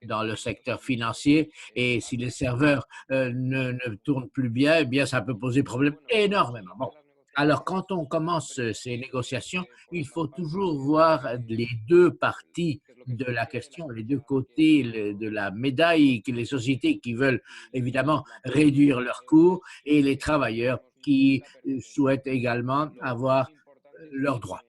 dans le secteur financier. Et si les serveurs ne tournent plus bien, eh bien, ça peut poser problème énormément. Bon. Alors, quand on commence ces négociations, il faut toujours voir les deux parties de la question, les deux côtés de la médaille, les sociétés qui veulent évidemment réduire leurs coûts et les travailleurs qui souhaitent également avoir leurs droits.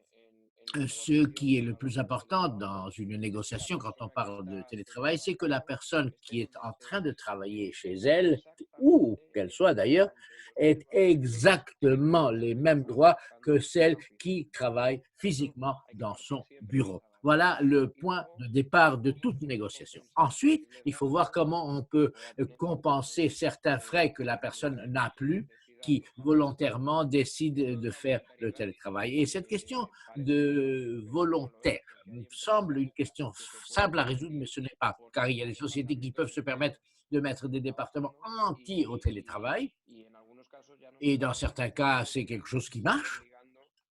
Ce qui est le plus important dans une négociation quand on parle de télétravail, c'est que la personne qui est en train de travailler chez elle, où qu'elle soit d'ailleurs, ait exactement les mêmes droits que celle qui travaille physiquement dans son bureau. Voilà le point de départ de toute négociation. Ensuite, il faut voir comment on peut compenser certains frais que la personne n'a plus, qui volontairement décide de faire le télétravail. Et cette question de volontaire me semble une question simple à résoudre, mais ce n'est pas, car il y a des sociétés qui peuvent se permettre de mettre des départements entiers au télétravail. Et dans certains cas, c'est quelque chose qui marche.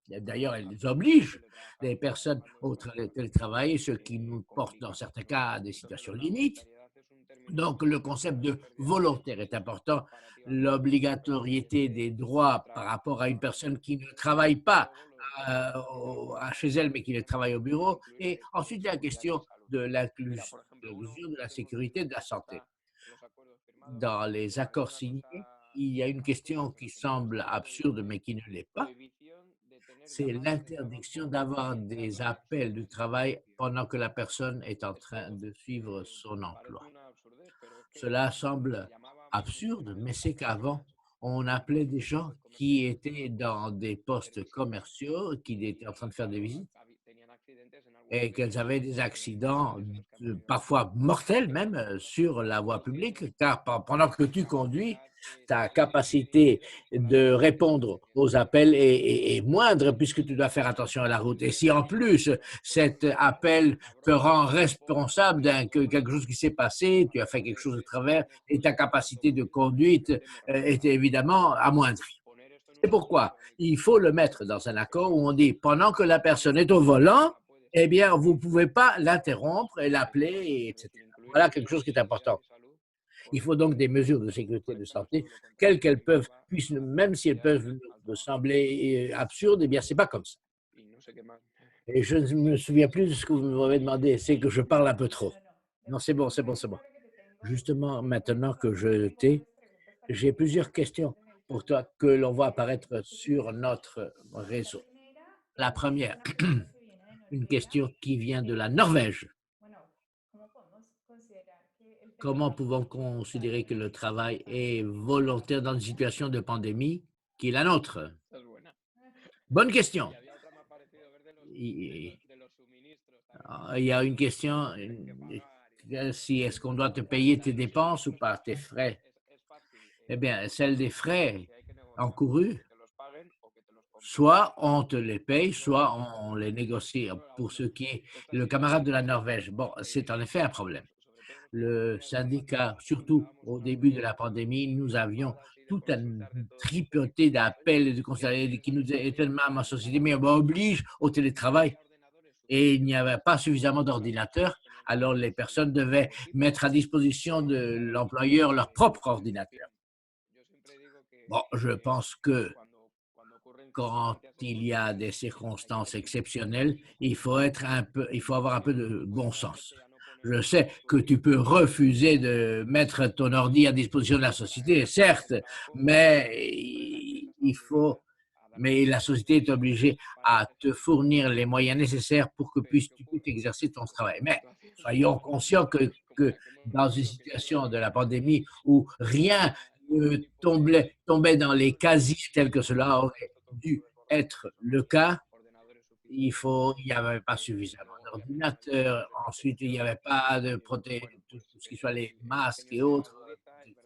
D'ailleurs, elles obligent les personnes au télétravail, ce qui nous porte dans certains cas à des situations limites. Donc, le concept de volontaire est important. L'obligatoriété des droits par rapport à une personne qui ne travaille pas chez elle, mais qui travaille au bureau. Et ensuite, la question de l'inclusion, de la sécurité, de la santé. Dans les accords signés, il y a une question qui semble absurde, mais qui ne l'est pas. C'est l'interdiction d'avoir des appels du travail pendant que la personne est en train de suivre son emploi. Cela semble absurde, mais c'est qu'avant, on appelait des gens qui étaient dans des postes commerciaux, qui étaient en train de faire des visites, et qu'elles avaient des accidents, parfois mortels même, sur la voie publique, car pendant que tu conduis, ta capacité de répondre aux appels est moindre puisque tu dois faire attention à la route. Et si en plus cet appel te rend responsable de quelque chose qui s'est passé, tu as fait quelque chose de travers et ta capacité de conduite est évidemment amoindrie. C'est pourquoi il faut le mettre dans un accord où on dit pendant que la personne est au volant, eh bien, vous ne pouvez pas l'interrompre et l'appeler, etc. Voilà quelque chose qui est important. Il faut donc des mesures de sécurité et de santé, quelles qu'elles peuvent, même si elles peuvent me sembler absurdes, eh bien, ce n'est pas comme ça. Et je ne me souviens plus de ce que vous m'avez demandé, c'est que je parle un peu trop. Non, c'est bon, c'est bon, c'est bon. Justement, maintenant que je t'ai, j'ai plusieurs questions pour toi que l'on voit apparaître sur notre réseau. La première, une question qui vient de la Norvège. Comment pouvons-nous considérer que le travail est volontaire dans une situation de pandémie qui est la nôtre? Bonne question. Il y a une question, si est-ce qu'on doit te payer tes dépenses ou pas, tes frais? Eh bien, celle des frais encourus, soit on te les paye, soit on les négocie. Pour ce qui est le camarade de la Norvège, bon, c'est en effet un problème. Le syndicat, surtout au début de la pandémie, nous avions tout un tripoté d'appels et de conseils qui nous étaient même à ma société, mais on oblige au télétravail et il n'y avait pas suffisamment d'ordinateurs. Alors les personnes devaient mettre à disposition de l'employeur leur propre ordinateur. Bon, je pense que quand il y a des circonstances exceptionnelles, il faut avoir un peu de bon sens. Je sais que tu peux refuser de mettre ton ordi à disposition de la société, certes, mais mais la société est obligée à te fournir les moyens nécessaires pour que tu puisses exercer ton travail. Mais soyons conscients que dans une situation de la pandémie où rien ne tombait dans les casiers tels que cela aurait dû être le cas, il n'y avait pas suffisamment d'ordinateurs. Ensuite, il n'y avait pas de protéines, tout ce qui soit les masques et autres.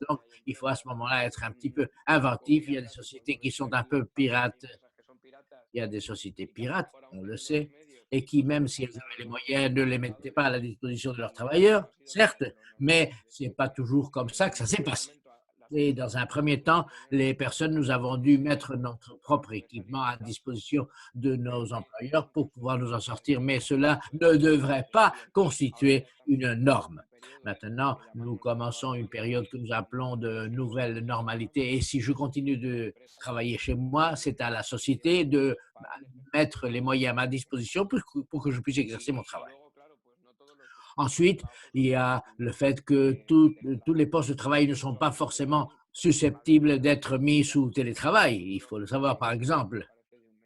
Donc, il faut à ce moment-là être un petit peu inventif. Il y a des sociétés qui sont un peu pirates. Il y a des sociétés pirates, on le sait, et qui, même si elles avaient les moyens, ne les mettaient pas à la disposition de leurs travailleurs, certes, mais ce n'est pas toujours comme ça que ça s'est passé. Et dans un premier temps, les personnes, nous avons dû mettre notre propre équipement à disposition de nos employeurs pour pouvoir nous en sortir, mais cela ne devrait pas constituer une norme. Maintenant, nous commençons une période que nous appelons de nouvelle normalité. Et si je continue de travailler chez moi, c'est à la société de mettre les moyens à ma disposition pour que je puisse exercer mon travail. Ensuite, il y a le fait que tous les postes de travail ne sont pas forcément susceptibles d'être mis sous télétravail. Il faut le savoir, par exemple.